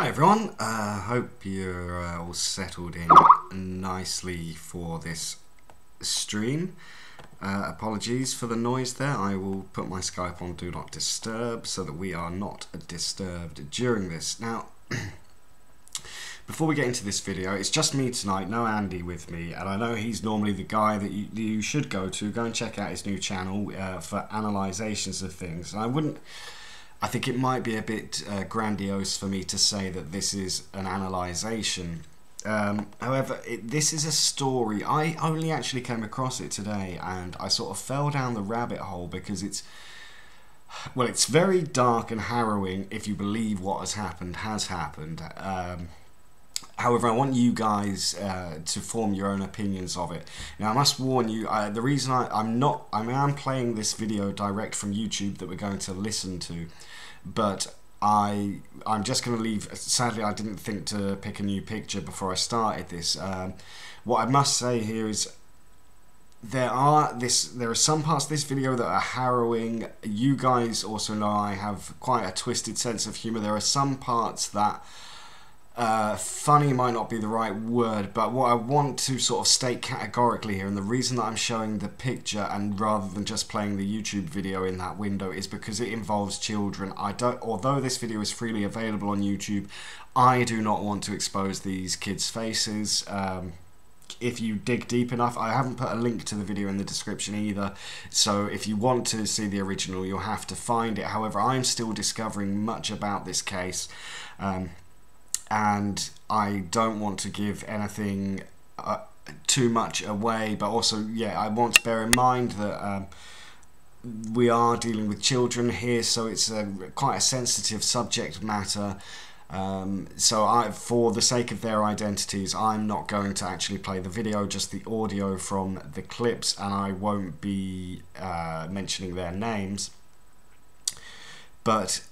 Hi everyone, hope you're all settled in nicely for this stream. Apologies for the noise there. I will put my Skype on Do Not Disturb so that we are not disturbed during this. Now, before we get into this video, it's just me tonight, no Andy with me, and I know he's normally the guy that you should go and check out his new channel for analysations of things. And I think it might be a bit grandiose for me to say that this is an analysation. However, this is a story. I only actually came across it today, and I sort of fell down the rabbit hole because it's very dark and harrowing if you believe what has happened. However, I want you guys to form your own opinions of it. Now, I must warn you, the reason I am playing this video direct from YouTube that we're going to listen to, but I'm just going to leave. Sadly, I didn't think to pick a new picture before I started this. What I must say here is there are some parts of this video that are harrowing. You guys also know I have quite a twisted sense of humour. There are some parts that funny might not be the right word, but what I want to sort of state categorically here, and the reason that I'm showing the picture and rather than just playing the YouTube video in that window, is because it involves children. Although this video is freely available on YouTube, I do not want to expose these kids' faces. If you dig deep enough, I haven't put a link to the video in the description either, so if you want to see the original, you'll have to find it. However, I'm still discovering much about this case, and I don't want to give anything too much away, but also, yeah, I want to bear in mind that we are dealing with children here, so it's quite a sensitive subject matter. So for the sake of their identities, I'm not going to actually play the video, just the audio from the clips, and I won't be mentioning their names. But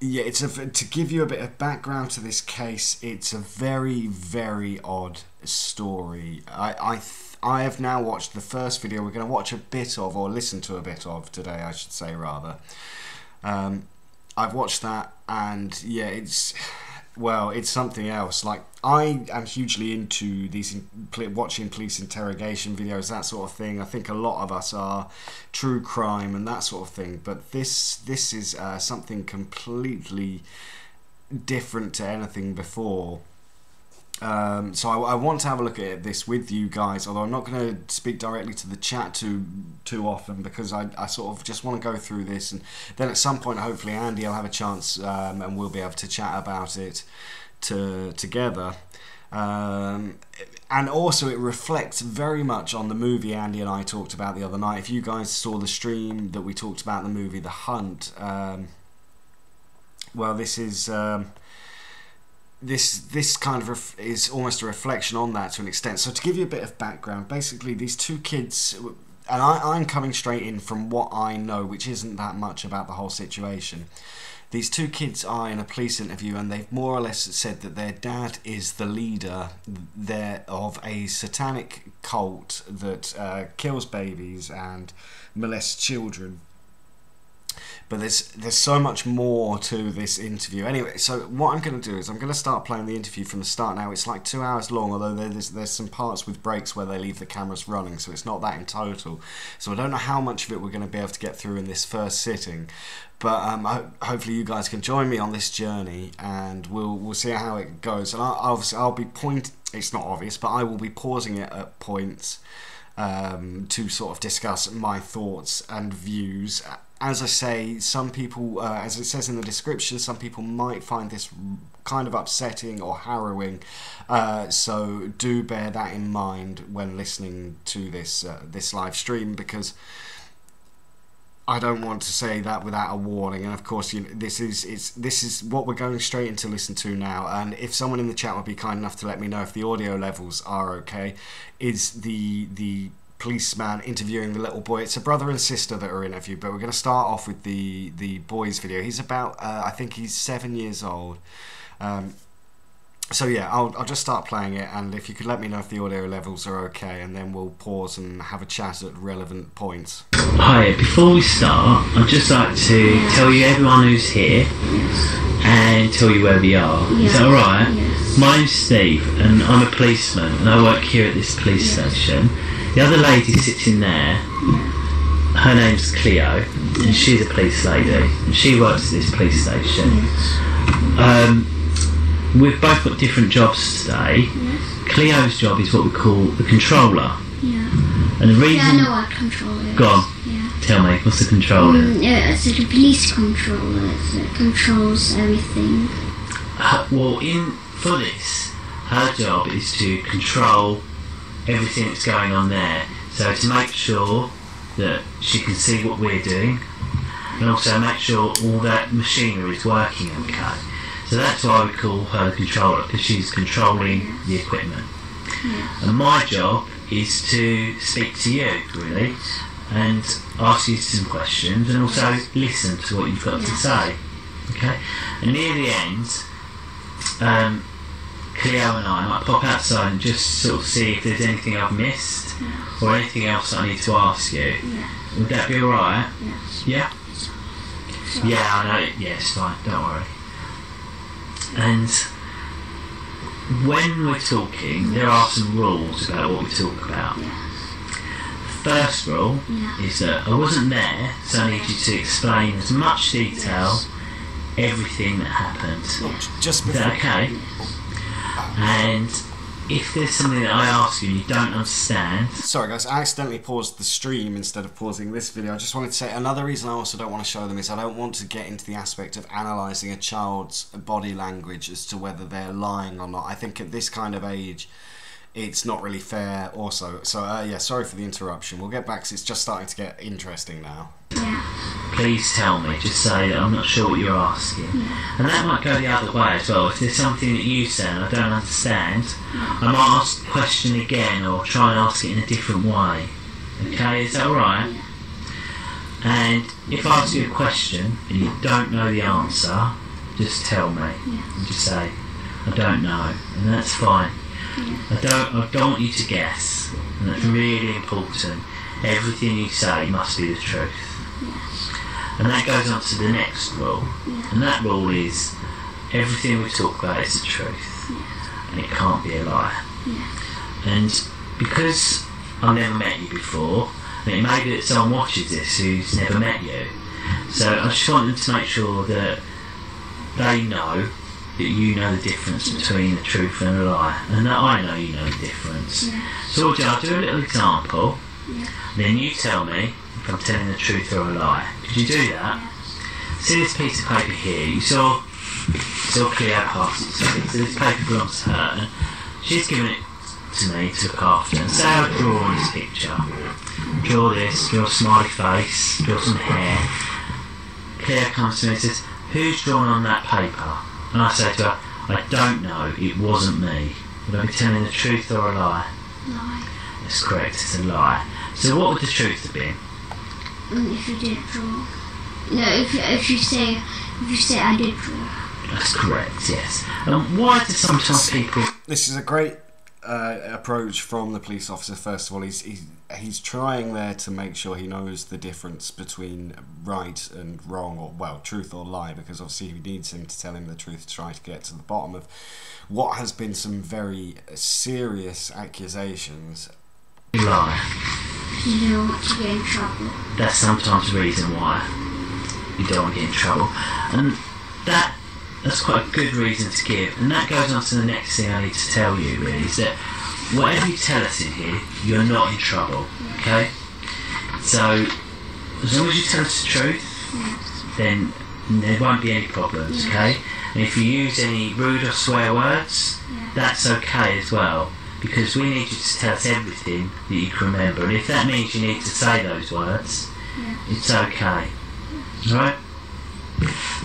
yeah, to give you a bit of background to this case, it's a very, very odd story. I have now watched the first video. We're going to watch a bit of, or listen to a bit of today, I should say, rather. I've watched that, and yeah, it's something else. Like, I am hugely into these watching police interrogation videos, that sort of thing. I think a lot of us are, true crime and that sort of thing. But this is something completely different to anything before. So I want to have a look at this with you guys, although I'm not going to speak directly to the chat too often, because I sort of just want to go through this, and then at some point hopefully Andy will have a chance and we'll be able to chat about it together. And also it reflects very much on the movie Andy and I talked about the other night. If you guys saw the stream that we talked about the movie The Hunt, well, this is this kind of is almost a reflection on that to an extent. So to give you a bit of background, basically these two kids, and I'm coming straight in from what I know, which isn't that much about the whole situation. These two kids are in a police interview, and they've more or less said that their dad is the leader of a satanic cult that kills babies and molests children. But there's so much more to this interview. Anyway, so what I'm going to do is I'm going to start playing the interview from the start. Now, it's like 2 hours long, although there's some parts with breaks where they leave the cameras running, so it's not that in total. So I don't know how much of it we're going to be able to get through in this first sitting. But hopefully you guys can join me on this journey, and we'll see how it goes. And I'll be it's not obvious, but I will be pausing it at points to sort of discuss my thoughts and views. As I say, some people, as it says in the description, some people might find this kind of upsetting or harrowing, so do bear that in mind when listening to this live stream, because I don't want to say that without a warning. And of course, this is what we're going straight in to listen to now. And if someone in the chat would be kind enough to let me know if the audio levels are okay, is the policeman interviewing the little boy. It's a brother and sister that are interviewed, but we're going to start off with the boy's video. He's about I think he's 7 years old. So yeah, I'll just start playing it, and if you could let me know if the audio levels are okay, and then we'll pause and have a chat at relevant points. Hi, before we start, I'd just like to tell you, everyone who's here, and tell you where we are. Is that alright? Yes. My name's Steve and I'm a policeman and I work here at this police station. The other lady sits in there. Her name's Cleo and she's a police lady and she works at this police station. We've both got different jobs today. Cleo's job is what we call the controller. And the reason... I know what controller is. Go on. Tell me, what's the controller? It's like a police controller. It controls everything. Well, for this, her job is to control everything that's going on there. So to make sure that she can see what we're doing, and also make sure all that machinery is working okay. So that's why we call her the controller, because she's controlling the equipment. And my job is to speak to you, really, and ask you some questions, and also listen to what you've got to say. Okay? And near the end, Cleo and I might pop outside and just sort of see if there's anything I've missed, or anything else I need to ask you. Would that be alright? Yeah? Yeah, I know. Yeah, it's fine. Don't worry. And when we're talking, there are some rules about what we talk about. First rule is that I wasn't there, so I need you to explain as much detail everything that happened. Just is that okay? And if there's something that I ask you and you don't understand... Sorry guys, I accidentally paused the stream instead of pausing this video. I just wanted to say another reason I also don't want to show them is I don't want to get into the aspect of analysing a child's body language as to whether they're lying or not. I think at this kind of age it's not really fair also. So yeah, sorry for the interruption. We'll get back because it's just starting to get interesting now. Please tell me, just say that I'm not sure what you're asking. And that might go the other way as well. If there's something that you say and I don't understand, I might ask the question again or try and ask it in a different way. Okay, is that alright? And if I ask you a question and you don't know the answer, just tell me. And just say, I don't know. And that's fine. I don't want you to guess. And that's really important. Everything you say must be the truth. And that goes on to the next rule. And that rule is everything we talk about is the truth. And it can't be a lie. And because I've never met you before, and it may be that someone watches this who's never met you, so I just want them to make sure that they know that you know the difference between a truth and a lie, and that I know you know the difference. So I'll do a little example, then you tell me if I'm telling the truth or a lie. Could you do that? See this piece of paper here, you saw Cleo pass it to me, so this paper belongs to her, and she's given it to me to look after. And say I draw on this picture. Draw this, draw a smiley face, draw some hair. Cleo comes to me and says, who's drawn on that paper? And I say to her, I don't know, it wasn't me. Would I be telling the truth or a lie? Lie. That's correct, it's a lie. So what would the truth have been? If you did draw. No, if you say I did draw. That's correct, yes. Why do sometimes people... This is a great approach from the police officer. First of all, he's trying there to make sure he knows the difference between right and wrong, or well, truth or lie, because obviously he needs him to tell him the truth to try to get to the bottom of what has been some very serious accusations. Lie. You don't want to get in trouble. That's sometimes the reason why you don't want to get in trouble, and that's quite a good reason to give. And that goes on to the next thing I need to tell you, really, is that whatever you tell us in here, you're not in trouble, okay? So as long as you tell us the truth, then there won't be any problems, okay? And if you use any rude or swear words, that's okay as well, because we need you to tell us everything that you can remember. And if that means you need to say those words, it's okay. Alright?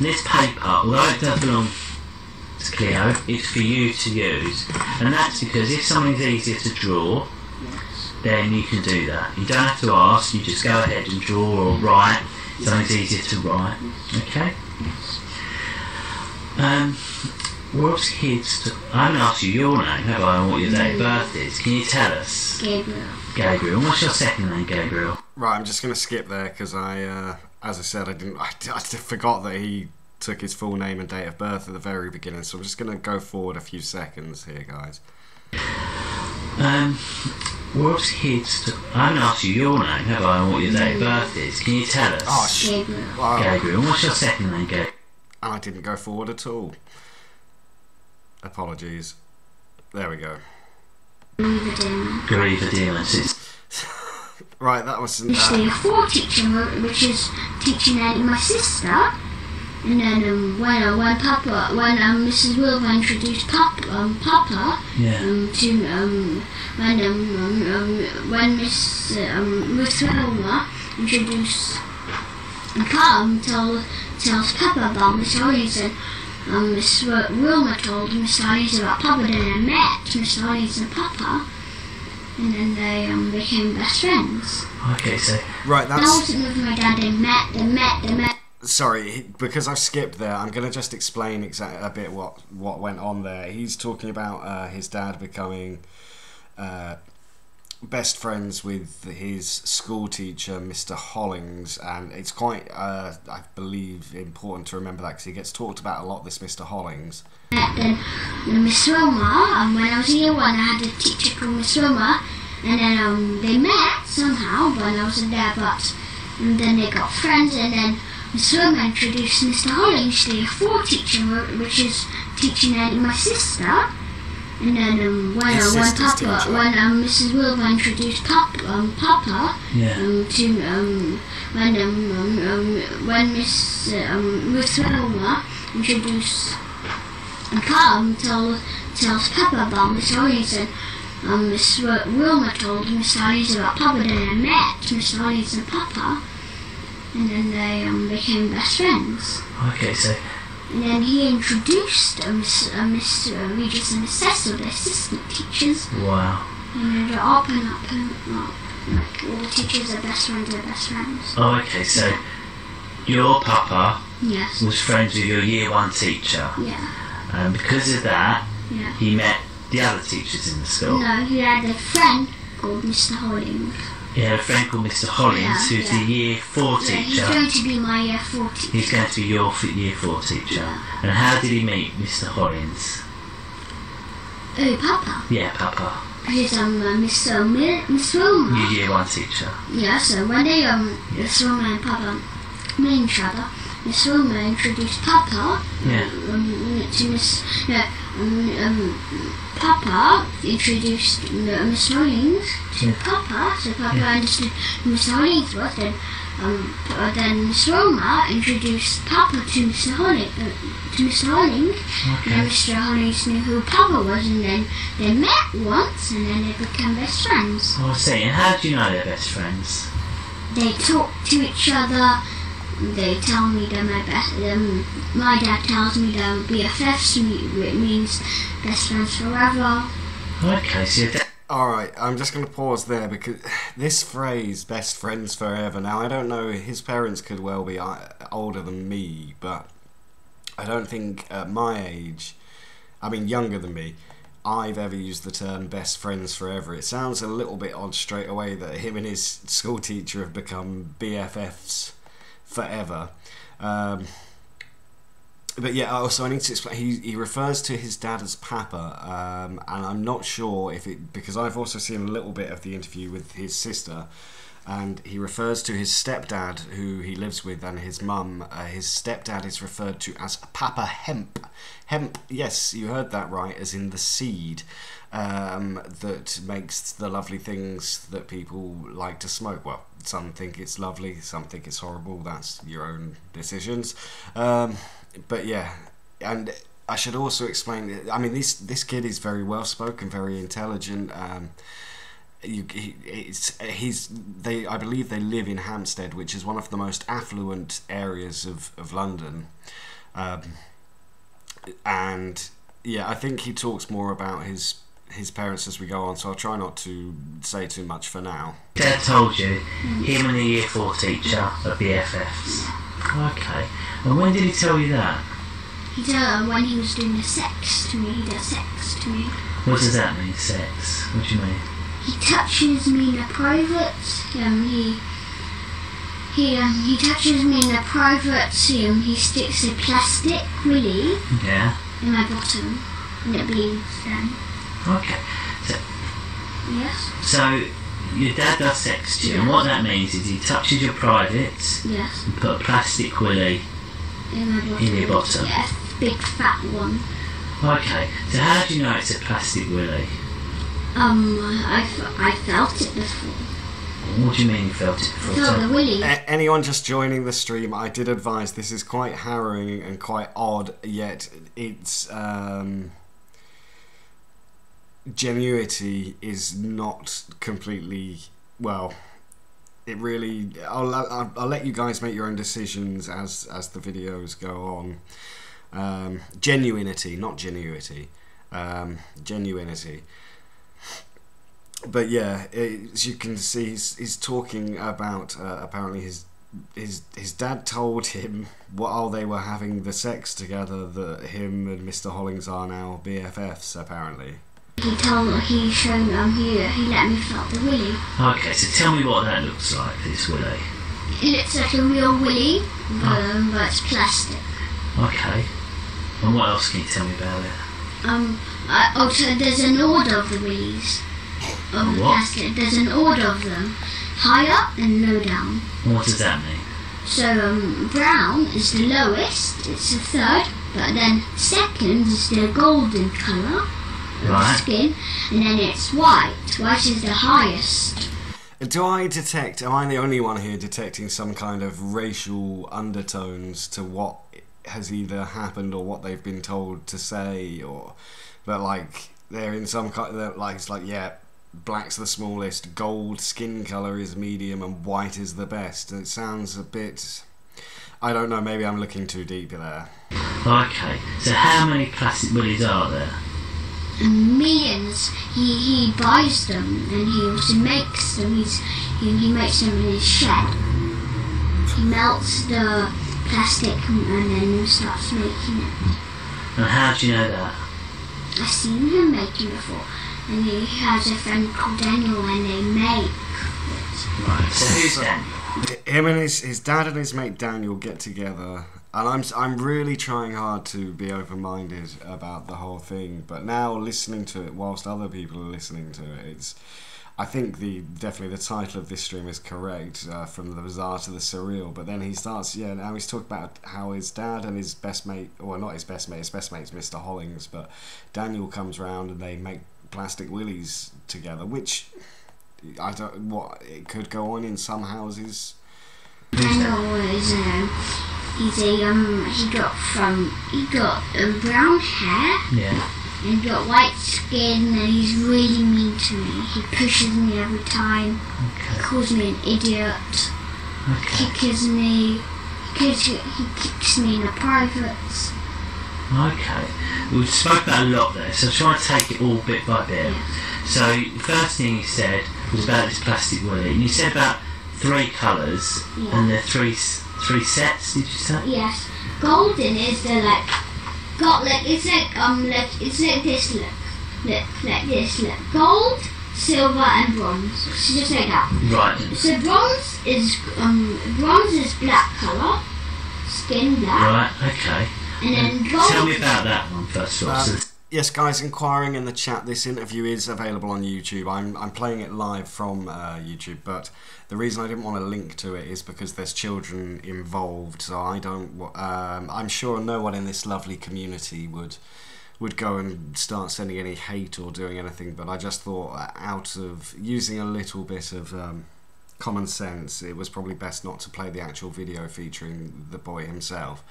This paper, although it does belong to Cleo, it's for you to use. And that's because if something's easier to draw, then you can do that. You don't have to ask, you just go ahead and draw or write. Something's easier to write. Okay? We're obviously kids. I haven't asked you your name, have I, and what your date of birth is. Can you tell us? Gabriel. Gabriel. What's your second name, Gabriel? Right, I'm just going to skip there because as I said, I forgot that he took his full name and date of birth at the very beginning, so I'm just going to go forward a few seconds here, guys. What's kids? I haven't asked you your name, have I, and what your date of birth is? Can you tell us? Oh, Gabriel. Oh, Gabriel. What's your second name, Gabriel? I didn't go forward at all. Apologies. There we go. Griever Demons. Right, that was... Actually, a 4 teacher, which is teaching my sister. And then when Mrs. Wilbur introduced Papa Yeah. when Miss Wilbur introduced tells Papa about Miss Hollins, and Miss Wilma told Miss Hollins about Papa, then they met Miss Hollins and Papa, and then they became best friends. Okay, so... Right, That that's... wasn't with my dad, they met. Sorry, because I've skipped there, I'm going to just explain a bit what went on there. He's talking about his dad becoming best friends with his school teacher, Mr. Hollings, and it's quite, I believe, important to remember that because he gets talked about a lot, this Mr. Hollings. Then Miss Wilma, when I was in year 1, I had a teacher called Miss Wilma, and then they met somehow when I wasn't there, and then they got friends, and then Miss Wilma introduced Mr. Hollings to the 4 teacher, which is teaching my sister. And then when Mrs. Wilbur introduced Papa, Yeah. When Miss Wilbur introduced tells Papa about Miss Hollins, and Miss Wilma told Miss Hollins about Papa, then they met Miss Hollins and Papa, and then they became best friends. Okay, so... And then he introduced Miss Regis and Miss Cecil, the assistant teachers. Wow. And they're up and up. Like, all the teachers are best friends. Oh, okay, so your papa Yes. was friends with your year 1 teacher. Yeah. And because of that, Yeah. he met the other teachers in the school. No, he had a friend called Mr. Hollings. He had a friend called Mr. Hollins, Yeah, who's yeah. the year 4 Yeah, he's teacher. going to be my year 4 teacher. He's going to be your year 4 teacher. Yeah. And how did he meet Mr. Hollins? Oh, Papa. Yeah, Papa. Because Miss Wilma. Your year 1 teacher. Yeah, so when they Miss Wilma and Papa met each other, Miss Wilma introduced Papa Yeah. to Miss. Papa introduced Miss Hollins to Papa, so Papa Yeah. understood who Miss Hollins was. Then Miss Wilma introduced Papa to Mr. Hollins. Okay. And Mr. Hollins knew who Papa was, and then they met once, and then they became best friends. Oh, I see. And how do you know they're best friends? They talk to each other. They tell me they're my best. My dad tells me they're BFFs. It means best friends forever. Okay, so your dad... Alright, I'm just going to pause there because this phrase, best friends forever, now I don't know, his parents could well be older than me, but I don't think at my age, I mean younger than me, I've ever used the term best friends forever. It sounds a little bit odd straight away that him and his school teacher have become BFFs forever. But yeah, also I need to explain, he refers to his dad as Papa, and I'm not sure if it, because I've also seen a little bit of the interview with his sister, and he refers to his stepdad, who he lives with, and his mum. His stepdad is referred to as Papa Hemp. Hemp, yes, you heard that right, as in the seed that makes the lovely things that people like to smoke. Well, some think it's lovely, some think it's horrible, that's your own decisions. But yeah, and I should also explain, I mean, this kid is very well spoken, very intelligent. I believe they live in Hampstead, which is one of the most affluent areas of London. And yeah, I think he talks more about his parents as we go on, so I'll try not to say too much for now. Dad told you him and the year 4 teacher are BFFs. Okay. And when did he tell you that? He did when he was doing the sex to me. He does sex to me. What does that mean, sex? What do you mean? He touches me in the private. He touches me in the private room. He sticks a plastic willy in my bottom, and it bleeds then. Okay. Yes. So your dad does sex to you, and what that means is he touches your privates. Yes. And put a plastic willy in my bottom. In your bottom. Yes, big fat one. Okay. So how do you know it's a plastic willy? I felt it before. What do you mean you felt it before? I felt the willy. Anyone just joining the stream, I did advise this is quite harrowing and quite odd, yet its genuity is not completely, well, it really, I'll let you guys make your own decisions as the videos go on. Genuinity, not genuity. Genuinity. But yeah, as you can see, he's talking about apparently his dad told him while they were having the sex together that him and Mr. Hollings are now BFFs. Apparently, he let me felt the willy. Okay, so tell me what that looks like. This willy. It looks like a real willy, but it's plastic. Okay. And what else can you tell me about it? Also, there's an order of the willies. Of plastic. There's an order of them, high up and low down. What does that mean? So brown is the lowest, it's the third, but then second is the golden colour of skin, and then it's white. White is the highest. Do I detect, am I the only one here detecting some kind of racial undertones to what has either happened or what they've been told to say, or that like they're in some kind of, like, it's like, yeah, black's the smallest, gold skin colour is medium, and white is the best. It sounds a bit, I don't know, maybe I'm looking too deep there. Okay, so how many plastic willies are there? Millions. He buys them, and he also makes them. He makes them in his shed. He melts the plastic and then starts making it. And how do you know that? I've seen him making before, and he has a friend called Daniel, and they make it. Right. So who's Daniel? Him and his dad and his mate Daniel get together, and I'm really trying hard to be open-minded about the whole thing. But now listening to it, whilst other people are listening to it, I think definitely the title of this stream is correct, from the bizarre to the surreal. But then he starts, now he's talking about how his dad and his best mate, well, not his best mate's Mr. Hollings, but Daniel comes round and they make plastic willies together, which I don't, what, it could go on in some houses. Daniel is he got brown hair. Yeah. And got white skin, and he's really mean to me. He pushes me every time. Okay. He calls me an idiot. Okay. Kicks me. He kicks me in the privates. Okay. We've spoke about a lot there, so try to take it all bit by bit. Yeah. So the first thing you said was about this plastic willy, and you said about 3 colours, and there are three sets. Did you say? Yes. Golden is the it's like this like this gold, silver, and bronze. So just like that. Right. So bronze is black colour, skin black. Right. Okay. And then gold. Tell me about that one first of all. Yes, guys, inquiring in the chat, this interview is available on YouTube. I'm playing it live from YouTube, but the reason I didn't want to link to it is because there's children involved, so I don't. I'm sure no one in this lovely community would go and start sending any hate or doing anything. But I just thought, out of using a little bit of common sense, it was probably best not to play the actual video featuring the boy himself,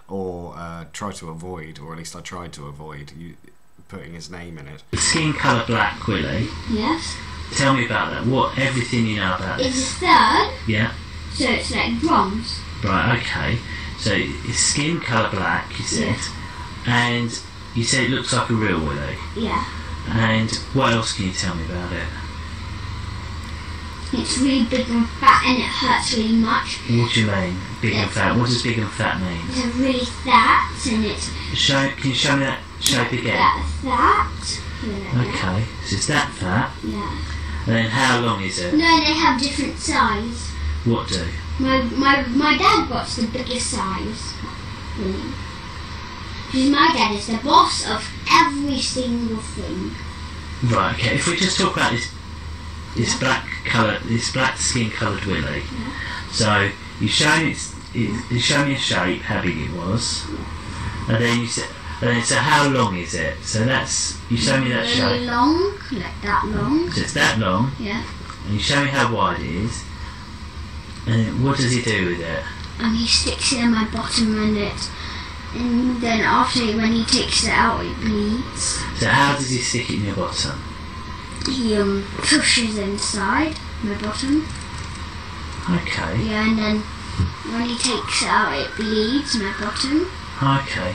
or try to avoid, or at least I tried to avoid putting his name in it. Skin colour black willy. Yes. Tell me about that. Everything you know about this? It's a third. Yeah. So it's like bronze. Right. Okay. So it's skin colour black, you said, Yes. and you said it looks like a real willy. Yeah. And what else can you tell me about it? It's really big and fat, and it hurts really much. What do you mean, big and fat? What does big and fat mean? It's really fat, and it's. Can you show me that shape again? Fat. Okay, so it's that fat. Yeah. And then how long is it? No, they have different size. What do? My dad got the biggest size. Because my dad is the boss of every single thing. Right. Okay. If we just talk about this black skin coloured willy. Yeah. So you show me a shape, how big it was, and then you said. So how long is it? So that's, you show me that shape. Really long, like that long. So it's that long. Yeah. And you show me how wide it is. And then what does he do with it? And he sticks it in my bottom and then after when he takes it out it bleeds. So how does he stick it in your bottom? He pushes inside my bottom. Okay. Yeah, and then when he takes it out it bleeds my bottom. Okay.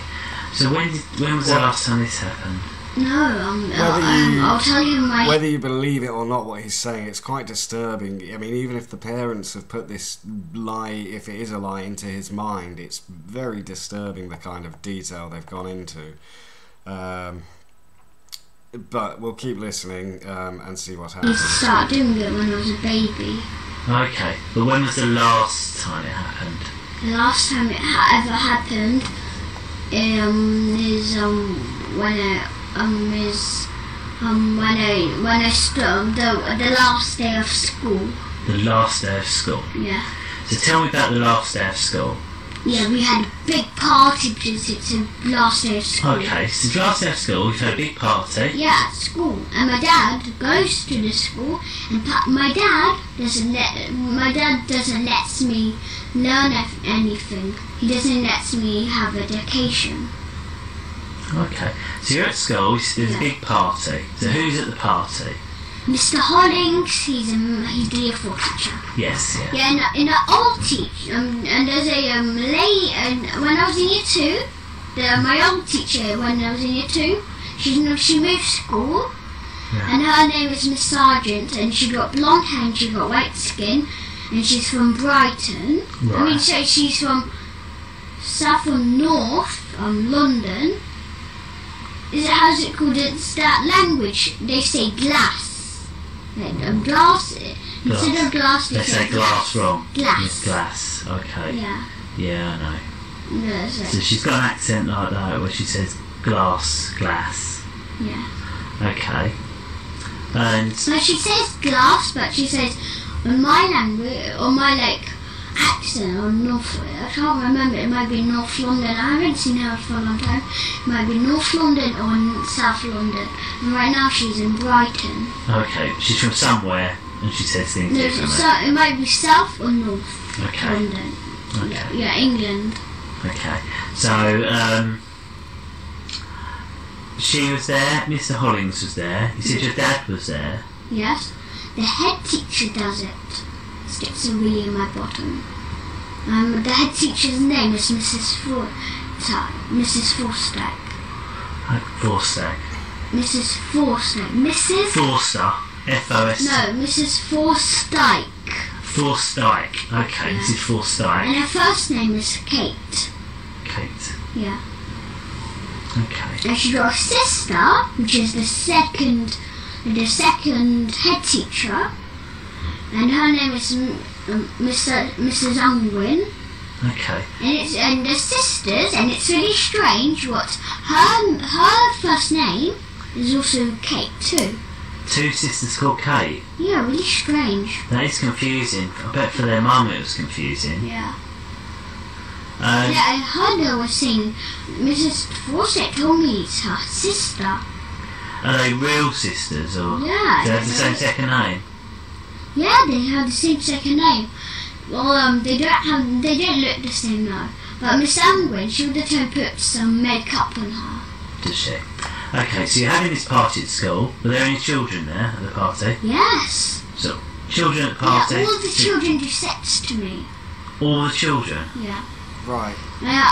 So when was the last time this happened? No, I'll tell you whether you believe it or not, what he's saying, it's quite disturbing. I mean, even if the parents have put this lie, if it is a lie, into his mind, it's very disturbing the kind of detail they've gone into. But we'll keep listening and see what happens. I used to start doing it when I was a baby. Okay, but when was the last time it happened? The last time it ever happened is when I started the last day of school. The last day of school? Yeah. So tell me about the last day of school. Yeah, we had a big party because it's the last day of school. Okay, so the last day of school, we've had a big party. Yeah, at school. And my dad goes to the school, and my dad doesn't let me learn anything. He doesn't let me have education. Okay, so you're at school, there's a big party. So who's at the party? Mr. Hollings, he's the year 4 teacher. Yes, yeah. Yeah, in an old teacher, and there's a lady, and when I was in year 2, my old teacher, when I was in year 2, she moved school, and her name is Miss Sargent, and she got blonde hair and she got white skin, and she's from Brighton. Right. I mean, so she's from south or north, London. How's it called? It's that language. They say glass. Like glass. Instead of glass, they say glass wrong. Glass. It's glass. Okay. Yeah. Yeah, I know. No, so she's got an accent like that where she says glass. Yeah. Okay. And so she says glass, but she says in my language or my accent or North. I can't remember. It might be North London. I haven't seen her for a long time. It might be North London or South London. And right now she's in Brighton. Okay, she's from somewhere, and she says things differently. So it might be South or North London. Okay. Yeah, England. Okay. So she was there. Mr. Hollings was there. You said your dad was there. Yes. The head teacher does it. Sticks a willy in my bottom. The head teacher's name is Mrs. Forstack. Forstack. Mrs. Forstack. Mrs. Forster. F-O-S. No, Mrs. Forstyke. Forstyke. Okay, Yeah. Mrs. Forstyke. And her first name is Kate. Kate. Yeah. Okay. And she got a sister, which is the second head teacher. And her name is Mrs. Unwin. Okay. And they're sisters, and it's really strange what her first name is also Kate too. 2 sisters called Kate? Yeah, really strange. That is confusing. I bet for their mum it was confusing. Yeah. Yeah, I heard her was saying, Mrs. Forsyth told me it's her sister. Are they real sisters, or Yeah. do they have the same second name? Yeah, they have the same second name. Well, they don't look the same now. But Miss Angwin, she all the time puts some makeup on her. Does she? Okay, so you're having this party at school. Were there any children there at the party? Yes. So, children at the party? Yeah, all the children do sets to me. All the children? Yeah. Right. Yeah,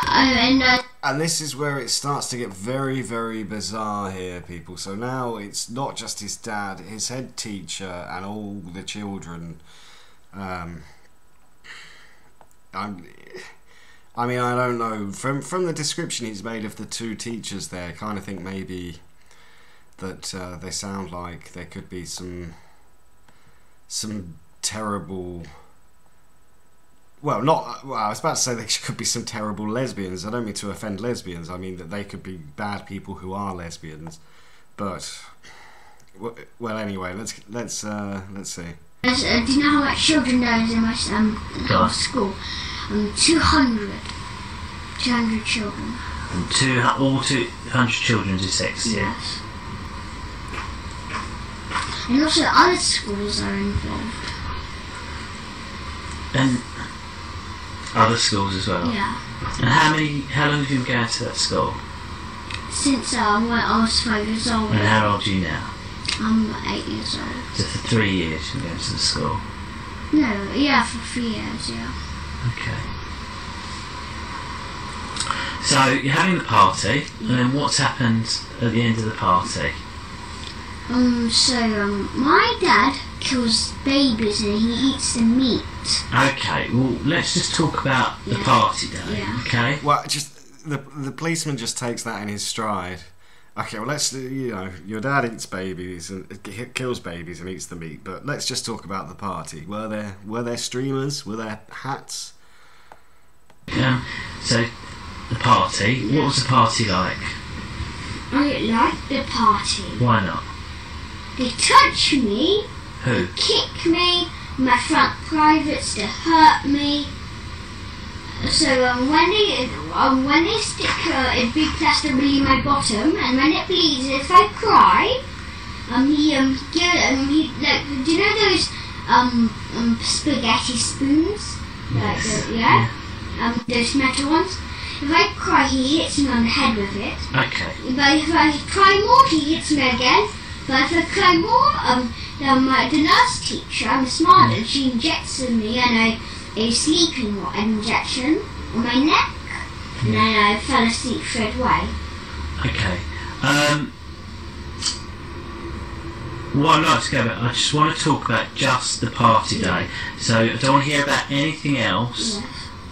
and this is where it starts to get very, very bizarre here, people. So now it's not just his dad, his head teacher, and all the children. I mean, I don't know. From the description he's made of the 2 teachers there, I kind of think maybe that they sound like there could be some terrible well, not. Well, I was about to say there could be some terrible lesbians. I don't mean to offend lesbians. I mean that they could be bad people who are lesbians. But well, anyway, let's see. Do you know how much children there is in my school? 200 children. And all 200 children dyslexia. Yes. And also other schools are involved. And other schools as well. Yeah. And how long have you been going to that school? Since when I was 5 years old. And how old are you now? I'm 8 years old. So for 3 years you've been going to the school? No, yeah, for 3 years, yeah. Okay. So you're having the party, and then what's happened at the end of the party? My dad kills babies and he eats the meat. Okay, well, let's just talk about the party day, okay? Well, just the policeman just takes that in his stride. Okay, well, let's your dad eats babies and kills babies and eats the meat, but let's just talk about the party. Were there streamers? Were there hats? So the party. What was the party like? I liked the party. Why not? They touch me. Who? They kick me. My front privates. They hurt me. So when they stick a big plaster in my bottom, and when it bleeds, if I cry, he do you know those spaghetti spoons? Yes. Those metal ones. If I cry, he hits me on the head with it. Okay. But if I cry more, he hits me again. But if I cry more, the nurse teacher, I'm smart, and she injects me and a sleeping injection on my neck, and then I fell asleep straight away. Okay. What I'd like to go about, I just want to talk about just the party day. So I don't want to hear about anything else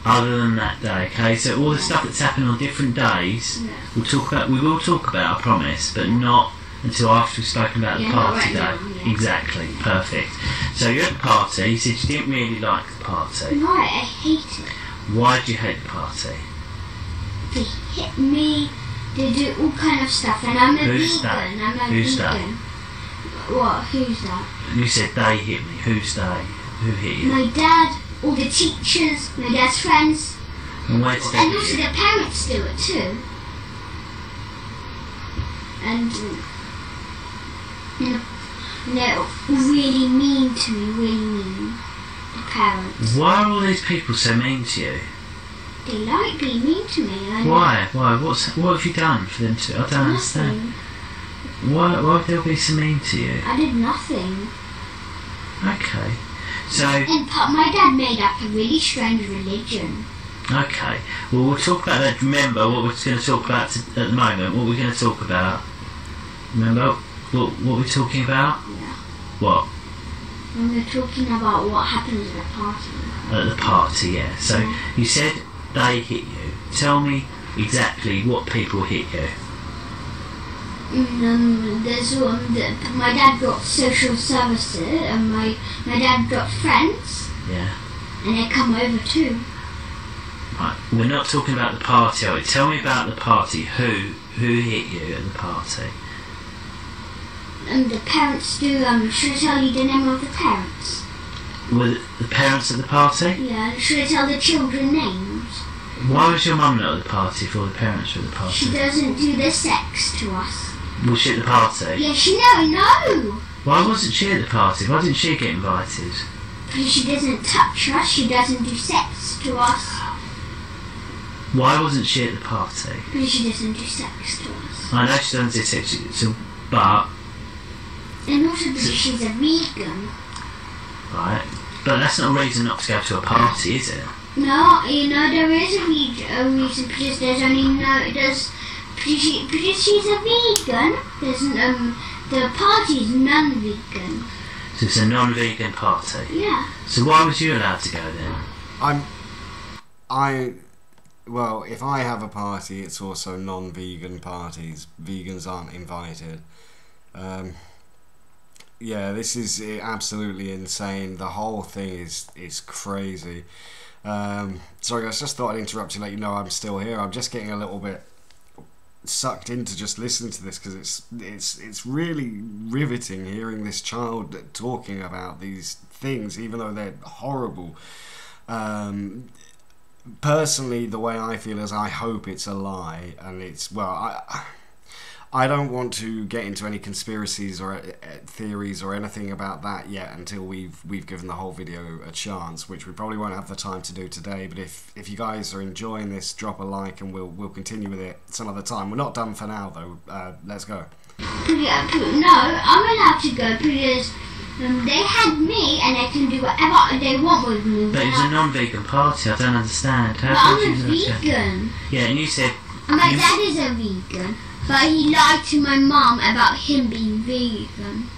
other than that day. Okay. So all the stuff that's happened on different days, we will talk about, I promise, but not until after we've spoken about the party day. Now, Exactly. Perfect. So you're at the party. You said you didn't really like the party. No, I hate it. Why do you hate the party? They hit me. They do all kind of stuff, and I'm a Who's vegan. that? I'm a Who's vegan. that? What? Who's that? You said they hit me. Who's they? Who hit you? My dad, all the teachers, my dad's friends, And where did they and hit also you? the parents do it too. And they're really mean to me, really mean. The parents. Why are all these people so mean to you? They like being mean to me. Why? What have you done for them to? I don't understand. Why would they all be so mean to you? I did nothing. Okay. So. And my dad made up a really strange religion. Okay. Well, we'll talk about that. Remember what we're going to talk about at the moment. What we're going to talk about. Remember what we're talking about? Yeah. What? And we're talking about what happens at the party. At the party, yeah. So you said they hit you. Tell me exactly what people hit you. My dad got social services, and my dad got friends. Yeah. And they come over too. Right. We're not talking about the party. Tell me about the party. Who hit you at the party? And the parents do. Should I tell you the name of the parents? Were the parents at the party? Yeah. Should I tell the children names? Why was your mum not at the party if all the parents were at the party? She doesn't do the sex to us. Was she at the party? Yeah, no. Why wasn't she at the party? Why didn't she get invited? Because she doesn't touch us. She doesn't do sex to us. Why wasn't she at the party? Because she doesn't do sex to us. I know she doesn't do sex, but... And also because she's a vegan. Right. But that's not a reason not to go to a party, is it? No, there is a reason, because there's only because she's a vegan, the party's non-vegan. So it's a non-vegan party? Yeah. So why was you allowed to go then? Well, if I have a party, it's also non-vegan parties. Vegans aren't invited. Yeah, this is absolutely insane. The whole thing is crazy. Sorry guys, just thought I'd interrupt to let you know I'm still here. I'm just getting a little bit sucked into just listening to this, because it's really riveting hearing this child talking about these things, even though they're horrible. Personally, the way I feel is I hope it's a lie, and it's, well, I don't want to get into any conspiracies or theories or anything about that yet until we've given the whole video a chance, which we probably won't have the time to do today. But if you guys are enjoying this, drop a like and we'll continue with it some other time. We're not done for now though. Let's go. Yeah, no, I'm allowed to go because they had me and they can do whatever they want with me. But it's a non-vegan party. I don't understand. But I'm a vegan. Yeah, and you said. And my dad is a vegan. But he lied to my mum about him being vegan.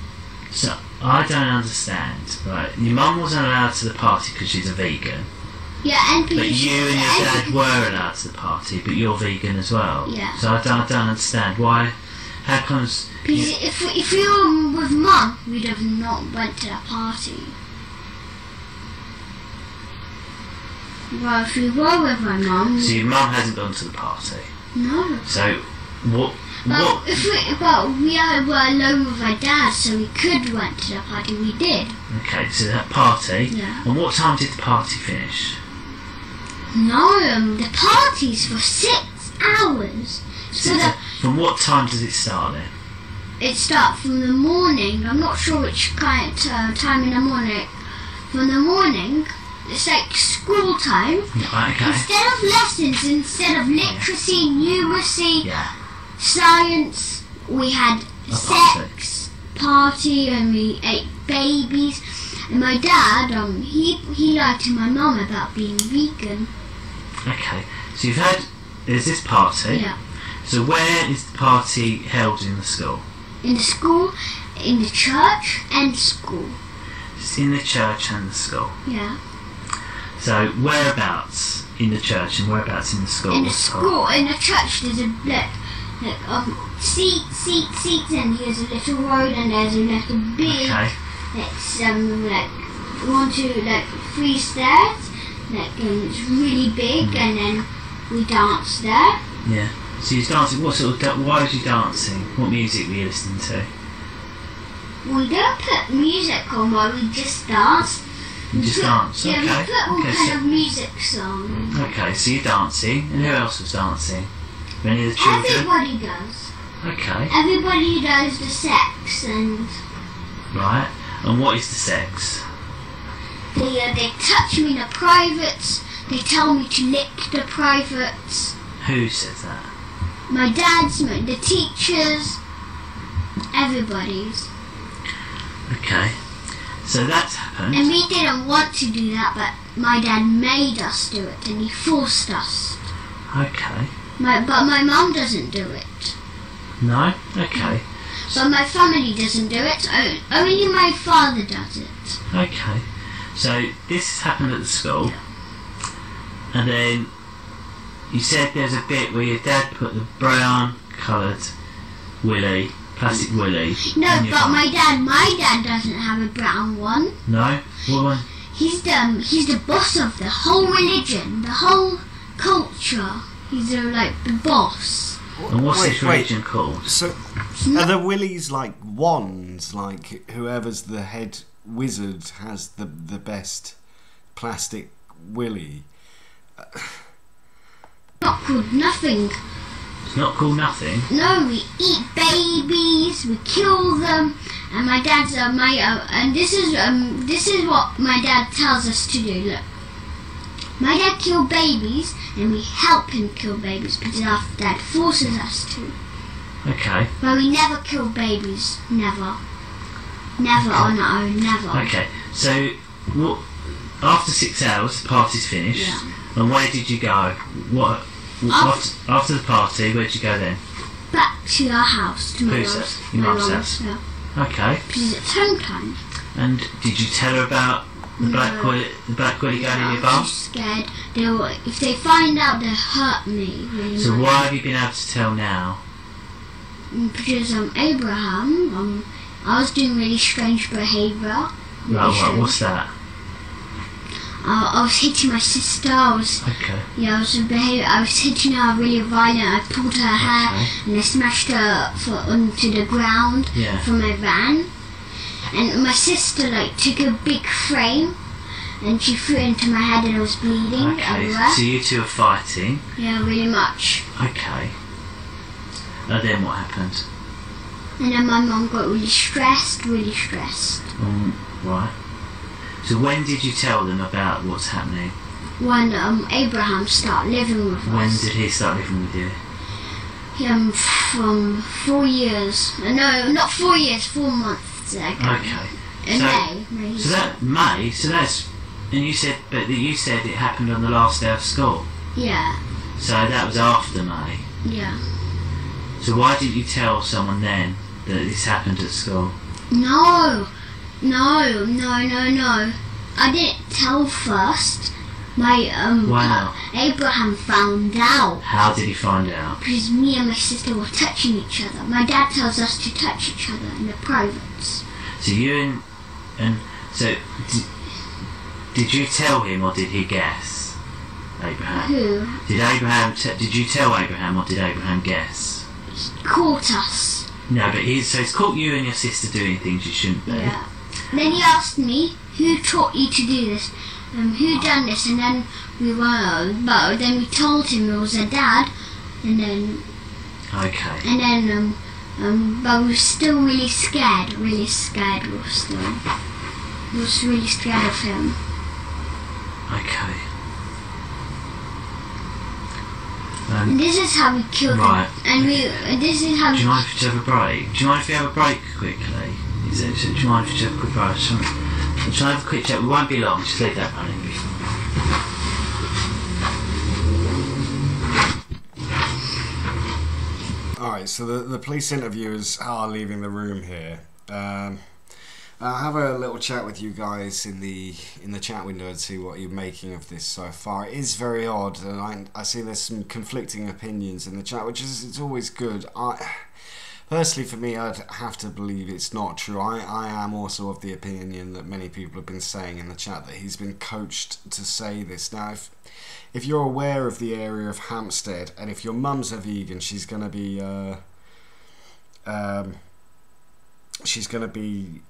So, I don't understand. Right, your mum wasn't allowed to the party because she's a vegan. Yeah, and but you and your dad were allowed to the party, but you're vegan as well. Yeah. So I don't understand why. How comes? Because if we were with mum, we'd have not went to the party. Well, if we were with my mum. So your mum hasn't gone to the party. No. So. What? But we were alone with my dad, so we could went to the party. We did. Okay, so that party. Yeah. And what time did the party finish? No, the party's for 6 hours. So from what time does it start then? It starts from the morning. I'm not sure which kind of time in the morning. From the morning. It's like school time. Right, okay. Instead of lessons, instead of literacy, numeracy, science, we had sex party and we ate babies. And my dad, he lied to my mum about being vegan. Okay, so there's this party. Yeah. So where is the party held in the school? In the school, in the church and school. It's in the church and the school. Yeah. So whereabouts in the church and whereabouts in the school? In the school, in the church, there's a seats, and here's a little road, and there's a little big, it's 1, 2, 3 stairs, it's really big, and then we dance there. Yeah. So you're dancing. What sort of? Why was you dancing? What music were you listening to? We don't put music on while we just dance. You just dance. Yeah, okay. we put all kind of music songs. Okay, so you're dancing, and who else was dancing? Any of the children? Everybody does. Okay. Everybody does the sex and. Right. And what is the sex? They touch me in the privates. They tell me to lick the privates. Who says that? My dad's, the teachers, everybody's. Okay. So that's happened. And we didn't want to do that, but my dad made us do it, and he forced us. Okay. But my mum doesn't do it. No? Okay. But my family doesn't do it. Only my father does it. Okay. So this happened at the school, and then you said there's a bit where your dad put the brown coloured willy, plastic willy. No, but my dad doesn't have a brown one. No? What one? He's the boss of the whole religion, the whole culture. He's the boss. And what's this religion called? So are the willies like wands? Like whoever's the head wizard has the best plastic willy? Not called nothing. It's not called nothing? No, we eat babies, we kill them, and my dad's and this is what my dad tells us to do. Look, my dad killed babies, and we help him kill babies because our dad forces us to. Okay. But we never kill babies, never on our own, never. Okay, so after 6 hours, the party's finished. Yeah. And where did you go? After the party, where did you go then? Back to our house, to my Whose mum's. house? Your mum's house? Yeah. Okay. Because it's home time. And did you tell her about the black willy going in your bum? I'm scared. If they find out, they'll hurt me. Really So much. why have you been able to tell now? Because I'm Abraham. I was doing really strange behaviour. Right, what's that? I was hitting my sister. I was hitting her really violent. I pulled her hair and I smashed her onto the ground from my van. And my sister took a big frame and she threw it into my head and I was bleeding everywhere. So you two are fighting? Yeah, really much. Okay. And then what happened? And then my mum got really stressed. Right. So when did you tell them about what's happening? When Abraham started living with us. When did he start living with you? From 4 years. No, not 4 years, 4 months ago. Okay. In May. So that's, and you said it happened on the last day of school? Yeah. So that was after May? Yeah. So why didn't you tell someone then that this happened at school? No. I didn't tell first. Why not? Abraham found out. How did he find out? Because me and my sister were touching each other. My dad tells us to touch each other in the privates. So you did you tell him or did he guess? Abraham. Who? Did you tell Abraham or did Abraham guess? He caught us. No, but he's caught you and your sister doing things you shouldn't do. Yeah. Then he asked me, who taught you to do this? Who done this? And then then we told him it was a dad, and then. Okay. And then but we were still really scared. We was really scared of him. Okay. And this is how we killed him. And this is how. Do you mind if you have a break? Do you mind if we have a break quickly? Do you mind if you have a quick break? Shall I have a quick chat? We won't be long. Just leave that running. Alright, so the police interviewers are leaving the room here. I'll have a little chat with you guys in the chat window and see what you're making of this so far. It is very odd, and I see there's some conflicting opinions in the chat, which is it's always good. Personally, for me, I'd have to believe it's not true. I am also of the opinion that many people have been saying in the chat that he's been coached to say this. Now, if you're aware of the area of Hampstead, and if your mum's a vegan, she's going to be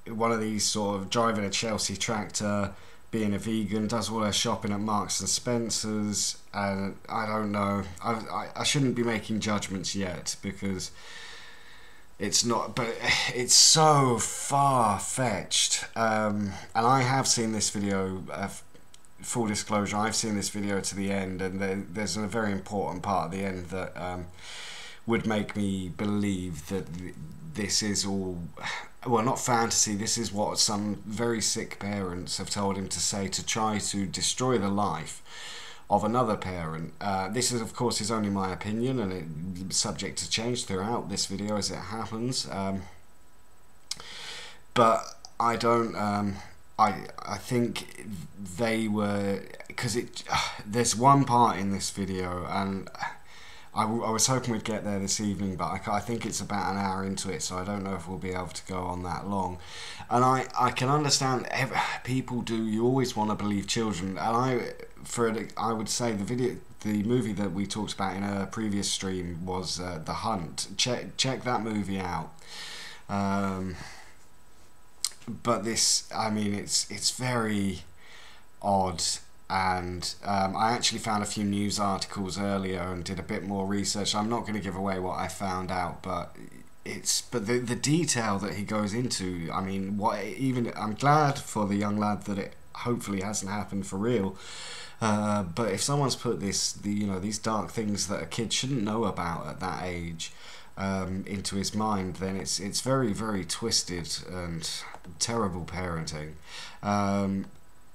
one of these sort of driving a Chelsea tractor, being a vegan, does all her shopping at Marks and Spencer's, and I don't know. I shouldn't be making judgments yet because it's not, but it's so far-fetched. And I have seen this video, full disclosure, I've seen this video to the end, and there's a very important part at the end that would make me believe that this is all, well, not fantasy, this is what some very sick parents have told him to say to try to destroy the life of another parent. This is, of course, is only my opinion, and it's subject to change throughout this video as it happens. But I don't. I think they were, because there's one part in this video, and I was hoping we'd get there this evening, but I think it's about an hour into it, so I don't know if we'll be able to go on that long. And I can understand people do. You always want to believe children, and I would say the movie that we talked about in a previous stream was The Hunt. Check that movie out. But this, I mean, it's very odd, and I actually found a few news articles earlier and did a bit more research. I'm not going to give away what I found out, but the detail that he goes into, I mean, I'm glad for the young lad that it hopefully hasn't happened for real. But if someone's put these dark things that a kid shouldn't know about at that age into his mind, then it's very, very twisted and terrible parenting.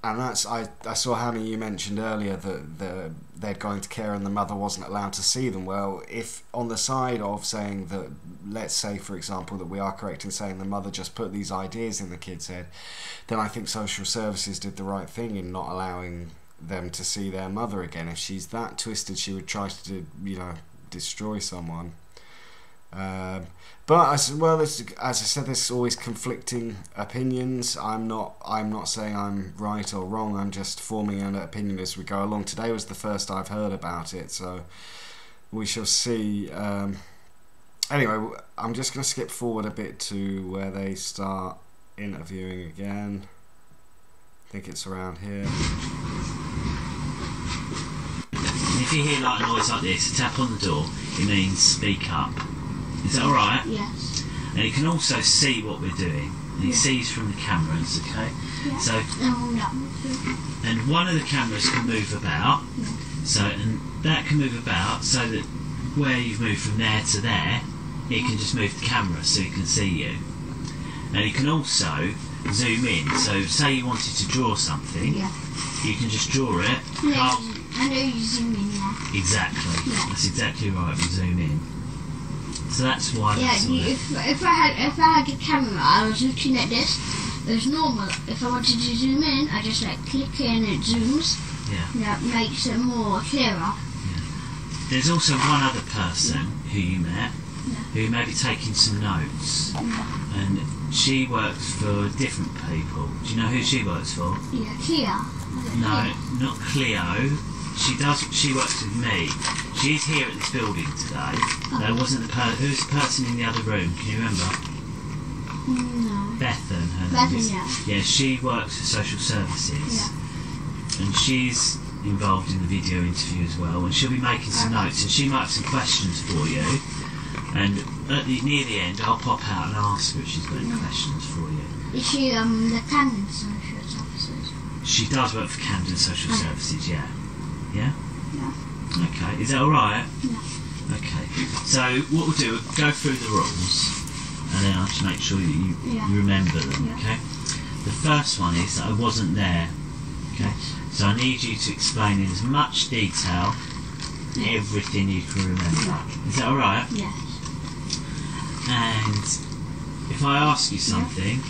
And that's, I saw, Hammy, you mentioned earlier that they'd gone to care and the mother wasn't allowed to see them. Well, if on the side of saying that, let's say, for example, that we are correct in saying the mother just put these ideas in the kid's head, then I think social services did the right thing in not allowing them to see their mother again. If she's that twisted, she would try to, destroy someone. But as well as I said, there's always conflicting opinions. I'm not saying I'm right or wrong. I'm just forming an opinion as we go along. Today was the first I've heard about it, so we shall see. Anyway, I'm just going to skip forward a bit to where they start interviewing again. I think it's around here. If you hear like a noise like this, a tap on the door, it means speak up. Is that alright? Yes. And he can also see what we're doing. And he sees from the cameras, okay? Yeah. So, and one of the cameras can move about. Yeah. So, and that can move about so that where you've moved from there to there, it can just move the camera so it can see you. And you can also zoom in. So, say you wanted to draw something, you can just draw it. Yeah, I know you zoom in there. Exactly. Yeah. That's exactly right. We zoom in. So that's why. Yeah, if I had a camera, I was looking at this. It was normal. If I wanted to zoom in, I just like click it and it zooms. Yeah. That makes it more clearer. Yeah. There's also one other person who you met who may be taking some notes, and she works for different people. Do you know who she works for? Yeah, Cleo. No, not Cleo. She works with me. She's here at this building today. There wasn't who's the person in the other room? Can you remember? No. Bethan. Yeah, she works for social services. Yeah. And she's involved in the video interview as well. And she'll be making some notes. And she might have some questions for you. And near the end, I'll pop out and ask her if she's got any questions for you. Is she the Camden Social Services? She does work for Camden Social Services, yeah. Yeah? Yeah. Okay, is that alright? Yeah. Okay, so what we'll do, we'll go through the rules and then I'll just make sure that you remember them, okay? The first one is that I wasn't there, okay? So I need you to explain in as much detail everything you can remember. Is that alright? Yes. And if I ask you something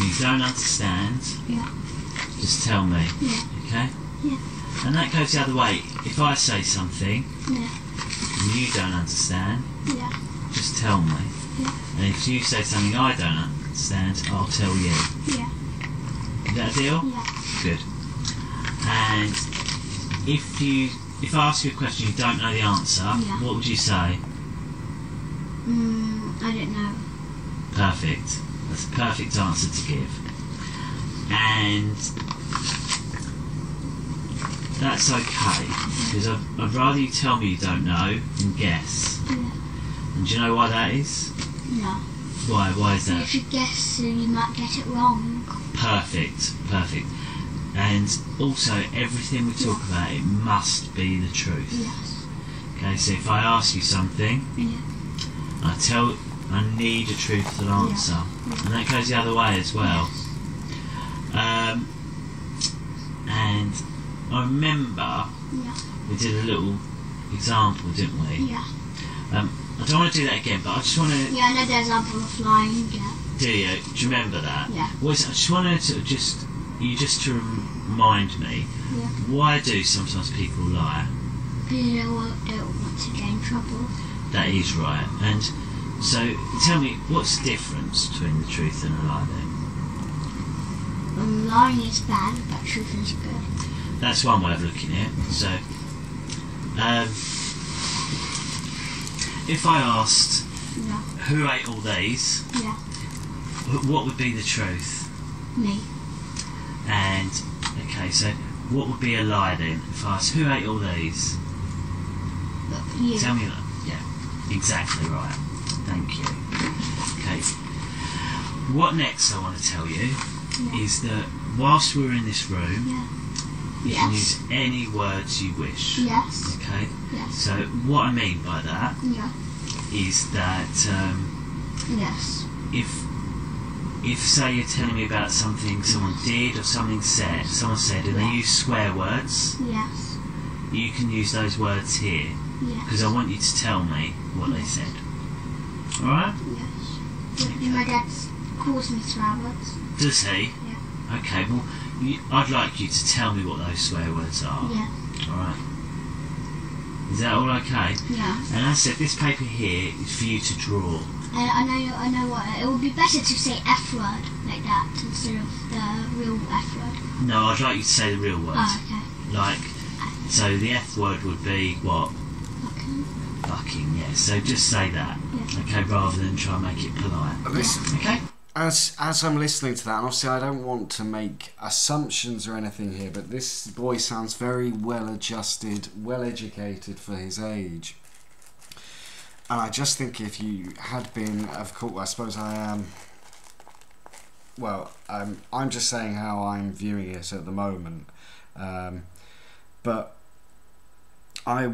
you don't understand, just tell me, okay? Yeah. And that goes the other way. If I say something and you don't understand, just tell me. And if you say something I don't understand, I'll tell you. Yeah. Is that a deal? Yeah. Good. And if I ask you a question you don't know the answer, what would you say? I don't know. Perfect. That's a perfect answer to give. And that's okay, because I'd rather you tell me you don't know than guess. Yeah. And do you know why that is? No. Why? Why is that? If you guess, you might get it wrong. Perfect. Perfect. And also, everything we talk about, it must be the truth. Yes. Okay, so if I ask you something, I need a truthful answer. And that goes the other way as well. And I remember we did a little example, didn't we? Yeah. I don't want to do that again, but I just want to... Yeah, I know the example of flying, Do you? Do you remember that? Yeah. Well, I just wanted to to remind me, why do sometimes people lie? Because they don't want to get in trouble. That is right. And so, tell me, what's the difference between the truth and a lie then? Lying is bad, but truth is good. That's one way of looking at it. So, if I asked, who ate all these? What would be the truth? Me. And, okay, so what would be a lie then? If I asked, who ate all these? You. Tell me that. Yeah, exactly right. Thank you. Okay. What next I want to tell you is that whilst we're in this room, you can use any words you wish. Yes. Okay? Yes. So what I mean by that is that if say you're telling me about something someone did or someone said and they use swear words, you can use those words here because I want you to tell me what they said. Alright? Yes. Okay. My dad calls me swear words. Does he? Yeah. Okay, well, I'd like you to tell me what those swear words are. Yeah. Alright? Is that all okay? Yeah. And as I said, this paper here is for you to draw. I know what. It would be better to say F word like that instead of the real F word. No, I'd like you to say the real word. Oh, okay. Like, so the F word would be what? Fucking. Fucking, yeah. So just say that. Yeah. Okay, rather than try and make it polite. Okay? As I'm listening to that, and obviously I don't want to make assumptions or anything here, but this boy sounds very well-adjusted, well-educated for his age. And I just think if you had been, of course, I suppose I am. Well, I'm just saying how I'm viewing it at the moment, but I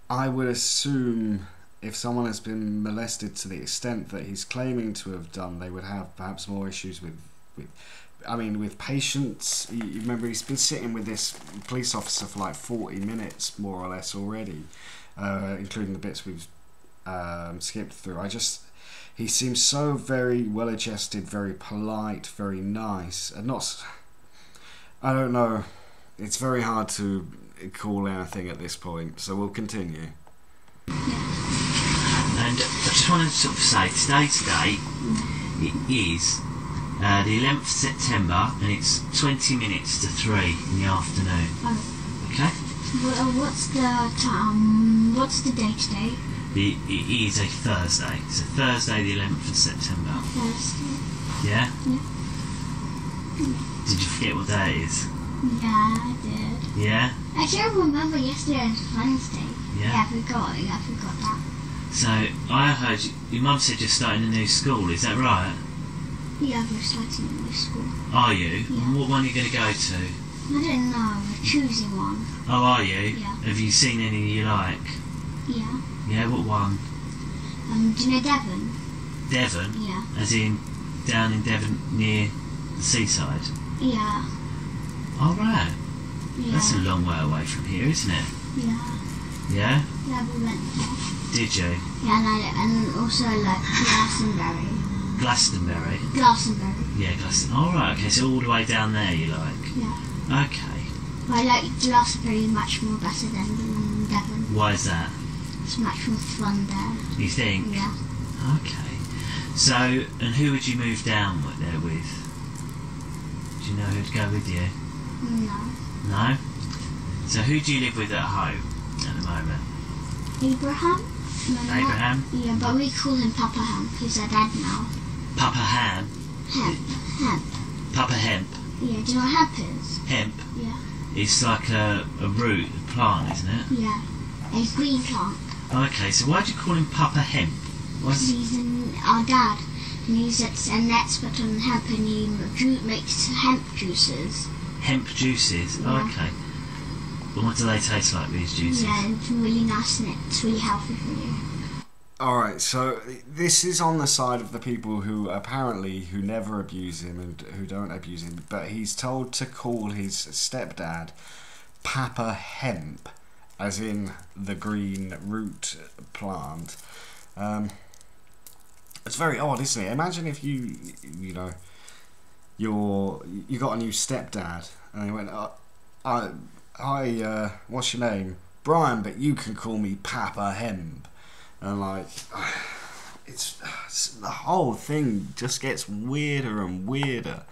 would assume if someone has been molested to the extent that he's claiming to have done, they would have perhaps more issues with patience. You remember he's been sitting with this police officer for like 40 minutes, more or less, already, including the bits we've skipped through. He seems so very well-adjusted, very polite, very nice, and I don't know, it's very hard to call anything at this point, so we'll continue. And I just want to sort of say, today's date, it is the 11th of September, and it's 20 minutes to 3 in the afternoon. Oh. Okay? What's the time? What's the date today? It is a Thursday. So Thursday, the 11th of September. Thursday. Yeah? Yeah. Did you forget what day it is? Yeah, I did. Yeah? I don't remember yesterday was Wednesday. Yeah. I forgot that. So, I heard your mum said you're starting a new school, is that right? Yeah, we're starting a new school. Are you? Yeah. What one are you going to go to? I don't know, we're choosing one. Oh, are you? Yeah. Have you seen any you like? Yeah. Yeah, what one? Do you know Devon? Devon? Yeah. As in, down in Devon near the seaside? Yeah. Oh, right. Yeah. That's a long way away from here, isn't it? Yeah. Yeah? Yeah, we went there. Did you? Yeah, and also like Glastonbury. Glastonbury? Glastonbury. Yeah, Glastonbury. Oh, right, okay, so all the way down there you like? Yeah. Okay. But I like Glastonbury much more better than Devon. Why is that? It's much more fun there. You think? Yeah. Okay. So, and who would you move down there with? Do you know who'd go with you? No. No? So who do you live with at home at the moment? Abraham? No, Abraham? Yeah, but we call him Papa Hemp. He's our dad now. Papa Ham? Hemp. Papa Hemp? Yeah, do you know what hemp is? Hemp? Yeah. It's like a root, a plant, isn't it? Yeah. And it's green plant. Okay, so why do you call him Papa Hemp? Because he's our dad. And he's an expert on hemp, and he makes hemp juices. Hemp juices? Yeah. Okay. And what do they taste like, these juices? Yeah, it's really nice and it's really healthy for you. Alright, so this is on the side of the people who never abuse him and who don't abuse him, but he's told to call his stepdad Papa Hemp, as in the green root plant. It's very odd, isn't it? Imagine if you got a new stepdad and he went, hi, what's your name? Brian, but you can call me Papa Hemp. And like, it's the whole thing just gets weirder and weirder.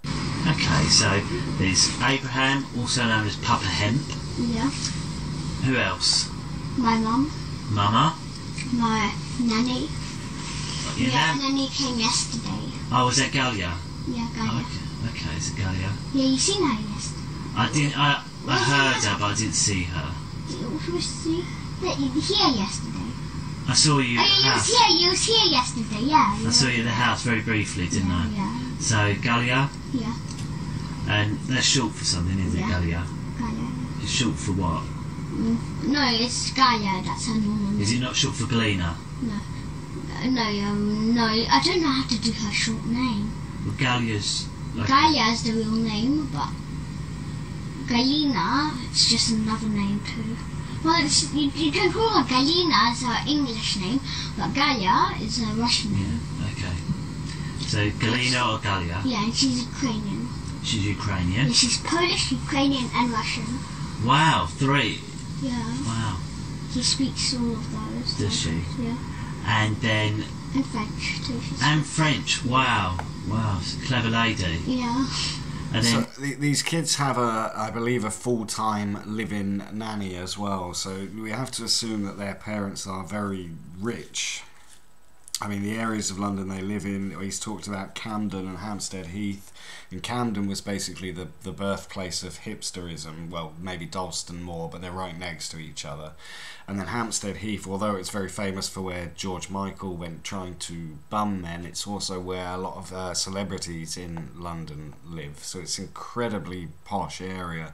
Okay, so there's Abraham, also known as Papa Hemp. Yeah. Who else? My mum. Mama? My nanny. Your nanny came yesterday. Oh, was that Galia? Yeah, Galia. Oh, okay, it's Galia. Yeah, you seen her yesterday. I didn't. I heard her, but I didn't see her. You were here yesterday. I saw you. Oh, yeah, you was here yesterday. Yeah. I saw you at the house very briefly, didn't I? Yeah. So Galia. Yeah. And that's short for something, isn't it, Galia? Galia. It's short for what? No, it's Galia. That's her normal name. Is it not short for Galena? No. No, I don't know how to do her short name. Well, Galia's... Galia is the real name, but Galena, it's just another name too. Well, you can call her Galena as her English name, but Galia is a Russian name. Yeah, okay. So, Galena or Galia? Yeah, and she's Ukrainian. She's Ukrainian? Yeah, she's Polish, Ukrainian and Russian. Wow, 3. Yeah. Wow. He speaks all of those. Does she? Yeah. And then... And French too. And French, wow. Wow, it's a clever lady. Yeah. And then... So these kids have I believe, a full-time live-in nanny as well. So we have to assume that their parents are very rich. I mean, the areas of London they live in, he's talked about Camden and Hampstead Heath. And Camden was basically the birthplace of hipsterism. Well, maybe Dalston more, but they're right next to each other. And then Hampstead Heath, although it's very famous for where George Michael went trying to bum men, it's also where a lot of celebrities in London live. So it's an incredibly posh area.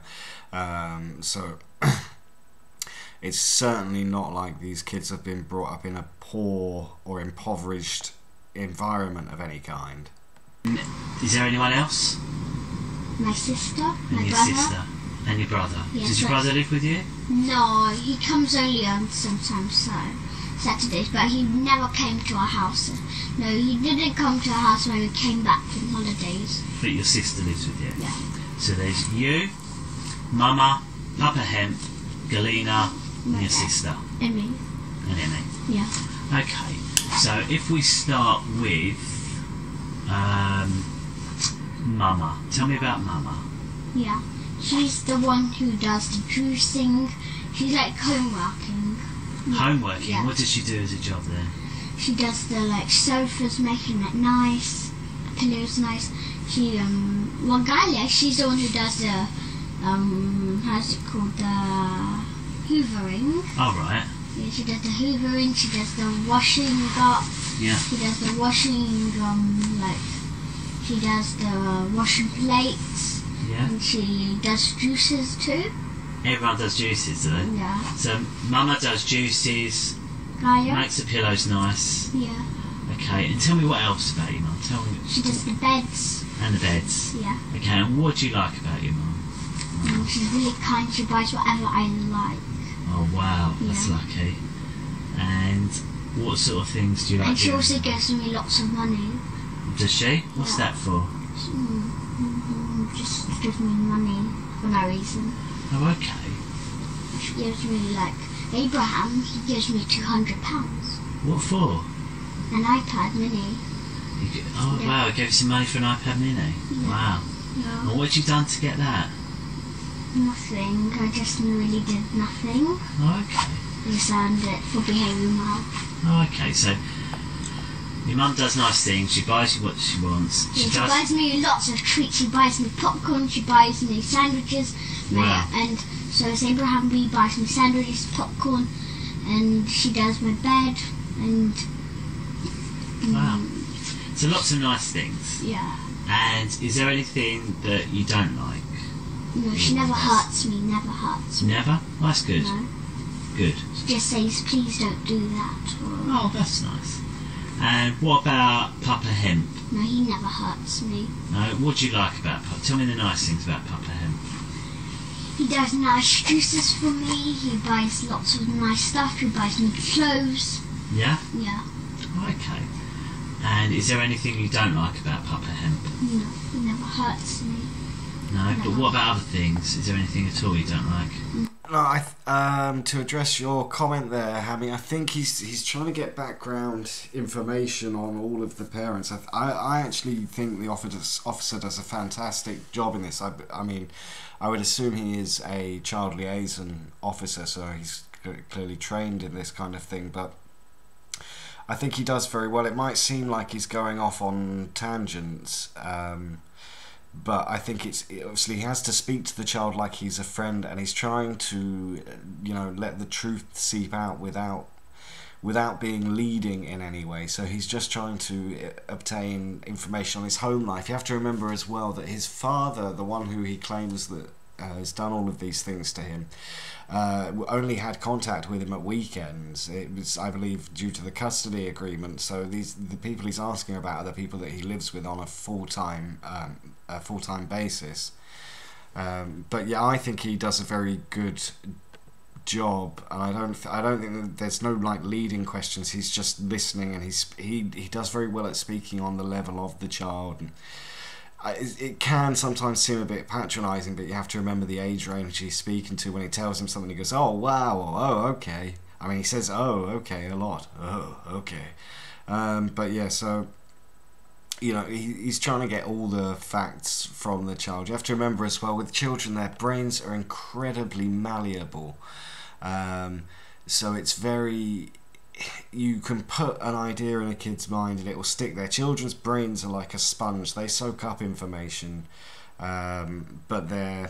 So it's certainly not like these kids have been brought up in a poor or impoverished environment of any kind. Is there anyone else? My sister, And my your brother. sister. And your brother. Yes, Does your brother live with you? No, he comes only on sometimes Saturdays, but he never came to our house. No, he didn't come to our house when we came back from holidays. But your sister lives with you? Yeah. So there's you, Mama, Papa Hemp, Galena, and My your dad. sister. And me. And Emmy. Yeah. Okay, so if we start with Mama. Tell me about Mama. Yeah. She's the one who does the juicing. She's like homeworking. Homeworking? Yeah. What does she do as a job then? She does the sofas, making it nice, pillows nice. She well Galia, she's the one who does the how's it called, the hoovering. Alright. Yeah, she does the hoovering, she does the washing up, Yeah. she does the washing she does the washing plates, Yeah. and she does juices too. Everyone does juices, do they? Yeah. So Mama does juices, Gaia? makes the pillows nice. Yeah. Okay, and tell me what else about your mum. Tell me. She does the beds. And the beds. Yeah. Okay, and what do you like about your mum? She's really kind, she buys whatever I like. Oh wow, that's Yeah. lucky. And what sort of things do you like And she doing? also gives me lots of money. Does she? What's Yeah. that for? Just gives me money for no reason. Oh, okay. She gives me Abraham, he gives me £200. What for? An iPad mini. Oh Yeah. wow, it gave you some money for an iPad mini. Yeah. Wow. Yeah. And what have you done to get that? Nothing. I just really did nothing. Oh, okay. I just earned it for behaving well. Oh, okay. So your mum does nice things. She buys you what she wants. She buys me lots of treats. She buys me popcorn. She buys me sandwiches. Wow. And so it's Abraham B buys me sandwiches, popcorn, and she does my bed. And Wow. So lots of nice things. yeah. And is there anything that you don't like? No, she never hurts me. Never hurts me. Never? Well, that's good. No. Good. She just says, please don't do that. Or, Oh, that's nice. And what about Papa Hemp? no, he never hurts me. No, what do you like about Papa? Tell me the nice things about Papa Hemp. He does nice juices for me. He buys lots of nice stuff. He buys me clothes. Yeah? Yeah. Okay. And is there anything you don't like about Papa Hemp? No, he never hurts me. No, but what about other things? Is there anything at all you don't like? No, to address your comment there, Hammy, I think he's trying to get background information on all of the parents. I actually think the officer does a fantastic job in this. I mean, I would assume he is a child liaison officer, so he's clearly trained in this kind of thing, but I think he does very well. It might seem like he's going off on tangents, but I think obviously he has to speak to the child like he's a friend, and he's trying to, let the truth seep out without being leading in any way. So he's just trying to obtain information on his home life. You have to remember as well that his father, the one who he claims that has done all of these things to him, only had contact with him at weekends. It was, I believe, due to the custody agreement. So the people he's asking about are the people that he lives with on a full-time basis. But yeah, I think he does a very good job, and I don't think that there's no leading questions. He's just listening, and he does very well at speaking on the level of the child. And it can sometimes seem a bit patronising, but you have to remember the age range he's speaking to when he tells him something. He goes, "Oh wow, or, oh okay." I mean, he says "oh okay" a lot. Oh okay, but yeah, so you know, he's trying to get all the facts from the child. You have to remember as well, with children, their brains are incredibly malleable. So it's very... You can put an idea in a kid's mind and it will stick there. Children's brains are like a sponge. They soak up information, but they're,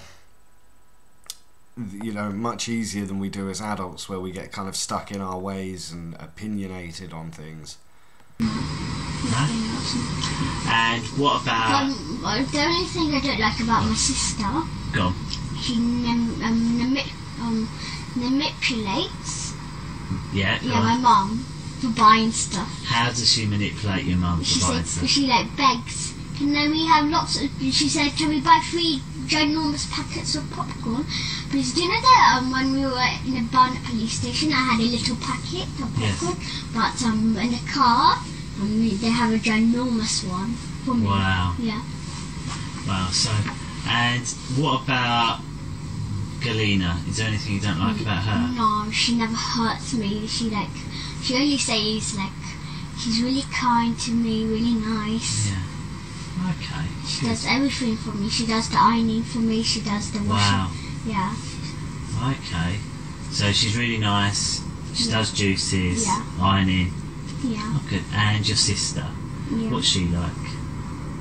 you know, much easier than we do as adults, where we get kind of stuck in our ways and opinionated on things. And what about... the only thing I don't like about my sister... Go on. She manipulates... Yeah, my mum for buying stuff. How does she manipulate your mum for buying stuff? She like begs. Can we have lots of... She said, can we buy 3 ginormous packets of popcorn? Because do you know that when we were in the Barnet police station, I had a little packet of popcorn, but in the car, they have a ginormous one for me. Wow. Yeah. Wow, so... And what about Galena? Is there anything you don't like about her? No, she never hurts me. She only says, like, she's really kind to me, really nice. Yeah. Okay. She does everything for me. She does the ironing for me. She does the washing. Wow. Yeah. Okay. So she's really nice. She does juices, ironing. Yeah. Oh, good. And your sister? Yeah. What's she like?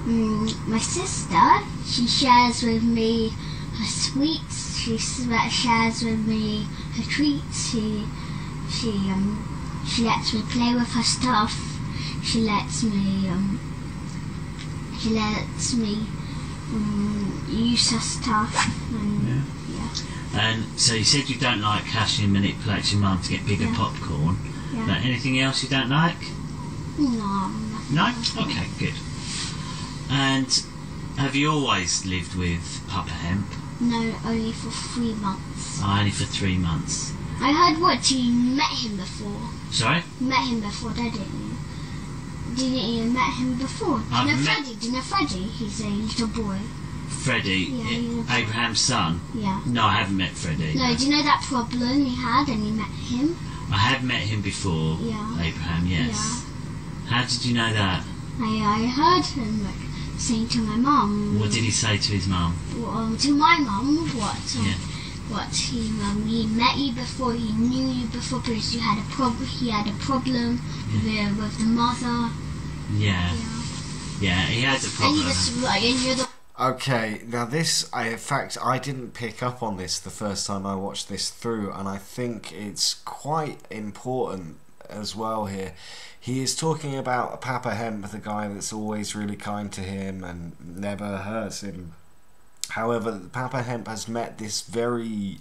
My sister, she shares with me her sweets. She shares with me her treats. She lets me play with her stuff. She lets me use her stuff. And, And so you said you don't like how she manipulates your mum to get bigger popcorn. Yeah. But anything else you don't like? No. No? Okay, good. And have you always lived with Papa Hemp? No, only for 3 months. Oh, only for 3 months. I heard what you met him before. Sorry? Met him before, didn't you? Didn't you met him before? Do you know Freddie? He's a little boy. Freddie? Yeah, Abraham's son? Yeah. No, I haven't met Freddie. No, do you know that problem he had and you met him? I have met him before, Abraham, yes. Yeah. How did you know that? I heard him saying to my mum. What did he say to his mum? To my mum, he met you before, he knew you before because you had a problem. He had a problem with the mother. Yeah, he has a problem. And you're the... Okay, now this, in fact, I didn't pick up on this the first time I watched this through, and I think it's quite important as well here. He is talking about Papa Hemp, the guy that's always really kind to him and never hurts him. However, Papa Hemp has met this very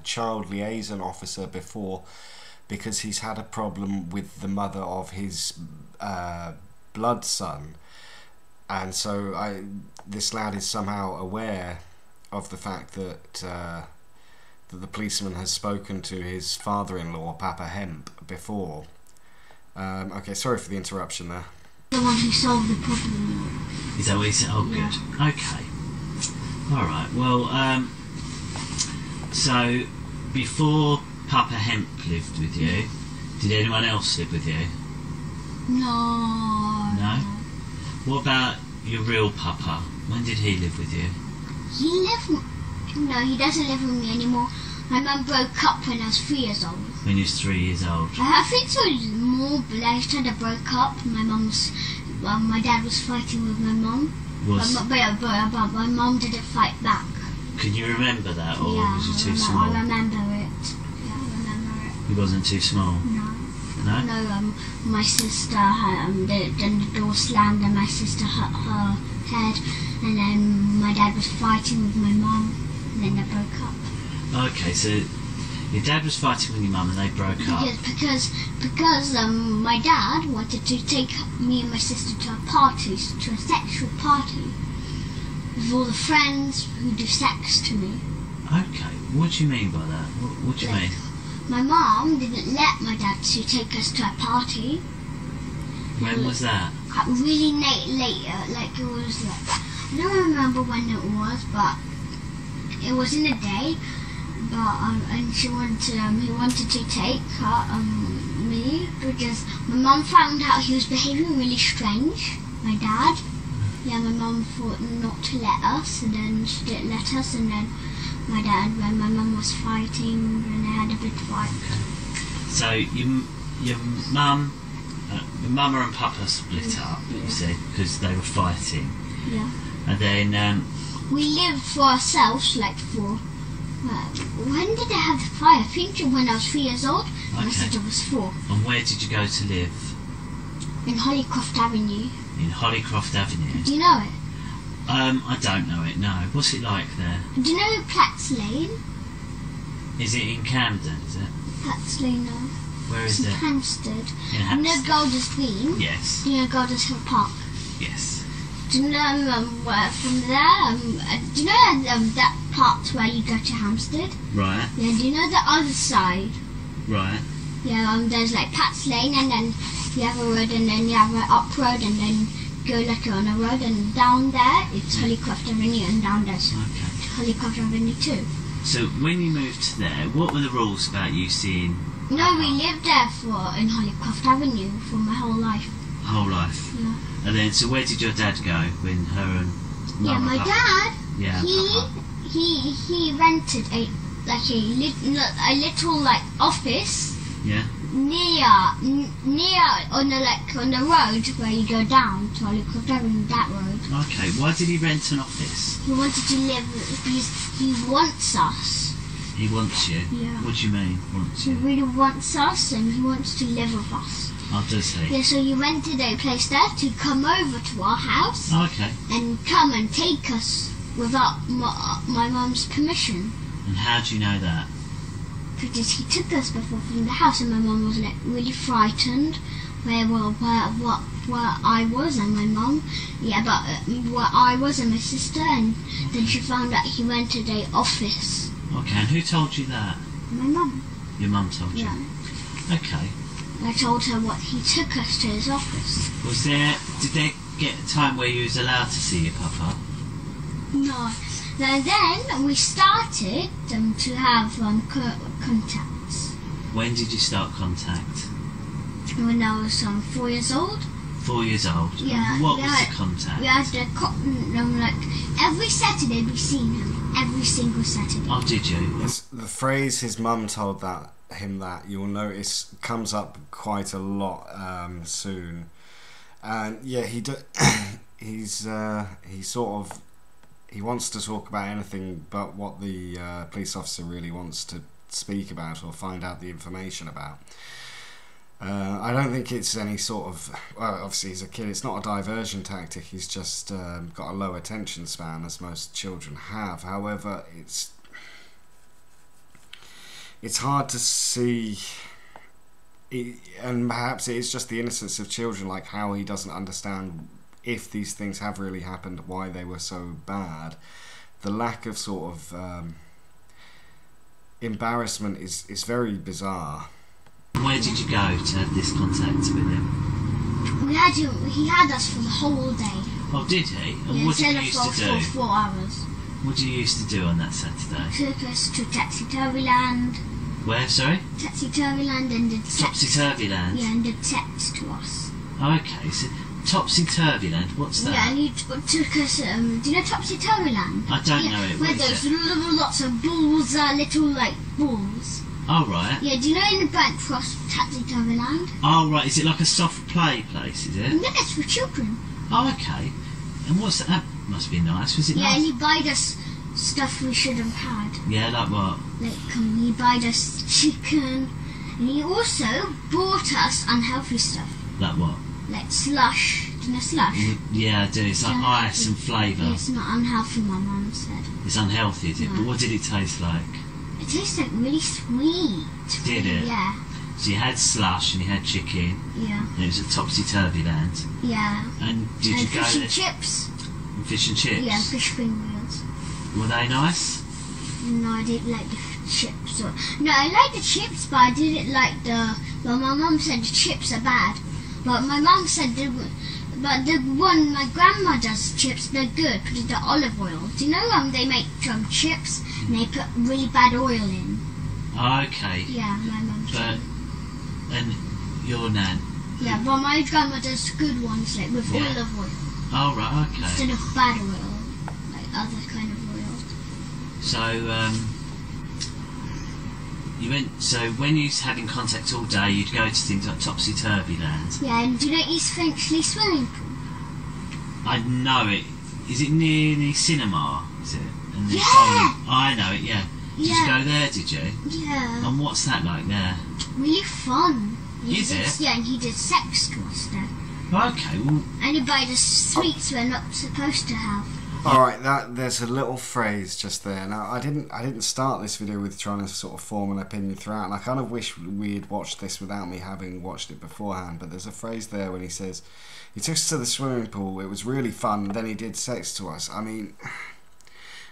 child liaison officer before because he's had a problem with the mother of his blood son. And so this lad is somehow aware of the fact that that the policeman has spoken to his father-in-law, Papa Hemp, before. Okay, sorry for the interruption there. The one who solved the problem. Is that what he said? Oh, good. Okay. Alright, well, so before Papa Hemp lived with you, did anyone else live with you? No. No? What about your real Papa? When did he live with you? No, he doesn't live with me anymore. My mum broke up when I was 3 years old. When you was 3 years old? I think so more, but I kind of broke up. My dad was fighting with my mum. But my mum didn't fight back. Can you remember that, or was you too small? I remember it. Yeah, I remember it. You wasn't too small? No. No? No, my sister, the door slammed and my sister hurt her head, and then my dad was fighting with my mum, and then they broke up. Okay, so your dad was fighting with your mum and they broke up? Because my dad wanted to take me and my sister to a sexual party, with all the friends who do sex to me. Okay, what do you mean by that? What do you mean? My mum didn't let my dad to take us to a party. When was that? Really late, like it was like I don't remember when it was, but it was in a day. But and he wanted to take me because my mum found out he was behaving really strange. My dad. Yeah, my mum thought not to let us, and then she didn't let us, and then my dad, when my mum was fighting, and they had a big fight. So your mum and Papa split up, you see, because they were fighting. Yeah. And then we lived for ourselves, like for. When did they have the fire? I think when I was 3 years old. And I said it was 4. And where did you go to live? In Hollycroft Avenue. In Hollycroft Avenue. Do you know it? I don't know it. No. What's it like there? Do you know Platts Lane? Is it in Camden? Is it? Platts Lane, no. Where is it's it? In Hampstead. In Hampstead. You know Golders Green? Yes. Do you know Golders Hill Park? Yes. Do you know where from there? Do you know that part where you go to Hampstead? Right. Yeah. Do you know the other side? Right. Yeah. There's like Pat's Lane, and then you have a road, and then you have an up road, and then go like on a road, and down there it's Hollycroft Avenue, and down there's Hollycroft Avenue too. So when you moved there, what were the rules about you seeing? No, we lived there in Hollycroft Avenue for my whole life. Whole life. Yeah. And then, so where did your dad go when her and Mum Yeah, and my Papa? dad. Yeah, He rented a little like office. Yeah. Near on the road where you go down to Hollycroft Avenue, that road. Okay. Why did he rent an office? He wanted to live because he wants us. He wants you. Yeah. What do you mean, wants He you? really wants us, and he wants to live with us. Oh, does he? Yeah, so he rented a place there to come over to our house. Oh, okay. And come and take us without my mum's permission. And how do you know that? Because he took us before from the house, and my mum was like really frightened where I was and my mum. Yeah, but where I was and my sister, and then she found out he rented a office. Okay, and who told you that? My mum. Your mum told you? Yeah. Okay. I told her what he took us to his office. Did they get a time where you was allowed to see your papa? No. Then we started to have contacts. When did you start contact? When I was 4 years old. 4 years old? Yeah. What was the contact? We had like every Saturday we seen him. Every single Saturday. Oh, did you? Yes, the phrase his mum told him that you'll notice comes up quite a lot soon, and yeah, he wants to talk about anything but what the police officer really wants to speak about or find out the information about. I don't think it's any sort of, well, obviously he's a kid, it's not a diversion tactic, he's just got a low attention span, as most children have. However, it's hard to see, and perhaps it is just the innocence of children, like how he doesn't understand if these things have really happened, why they were so bad. The lack of sort of embarrassment is very bizarre. Where did you go to have this contact with him? He had us for the whole day. Oh, did he? And Yeah, what did you instead used of to do? for 4 hours. What did you used to do on that Saturday? Took us to Topsy-Turvy Land. Where, sorry? Topsy-Turvy Land, and did sex. Topsy-Turvy Land? Yeah, and did sex to us. Oh, okay, so Topsy-Turvy Land, what's that? Yeah, and he took us, do you know Topsy-Turvy Land? I don't know it. Where there's lots of balls, little like balls. Oh, right. Yeah, do you know in the Brentford Topsy-Turvy Land? Oh, right, is it like a soft play place, is it? No, it's for children. Oh, okay. And what's that? That must be nice, was it Yeah, nice? and he buyed us stuff we should have had. Yeah, like what? Like, he buyed us chicken, and he also bought us unhealthy stuff. Like what? Like slush. Do you know slush? Yeah, I do. It's like ice and flavour. It's not unhealthy, my mum said. It's unhealthy, is it? No. But what did it taste like? It tastes like really sweet. Did it? Yeah. So you had slush and you had chicken. Yeah. And it was at Topsy-Turvy Land. Yeah. And did you go fish there? and chips. And fish and chips? Yeah, fish pinwheels. Were they nice? No, I didn't like the chips. No, I liked the chips, but I didn't like the... Well, my mum said the chips are bad. But my mum said But the one my grandma does chips, they're good because the olive oil. Do you know they make chips and they put really bad oil in? Okay. Yeah, my mum. But and your nan. Yeah, but my grandma does good ones like with olive oil. Oh right, okay. Instead of bad oil, like other kind of oil. So you went. So when you was having contact all day, you'd go to things like Topsy Turvy Land. Yeah, and do you know East Finchley swimming pool? I know it. Is it near the cinema? Is it? And the I know it. Yeah. Did you go there? Did you? Yeah. And what's that like there? Really fun. Is it? Yeah, and he did sex to us there. Okay. Well. And he buys us sweets we're not supposed to have. All right, there's a little phrase just there. Now, I didn't start this video with trying to sort of form an opinion throughout, and I kind of wish we had watched this without me having watched it beforehand. But there's a phrase there when he says, "He took us to the swimming pool. It was really fun. Then he did sex to us." I mean,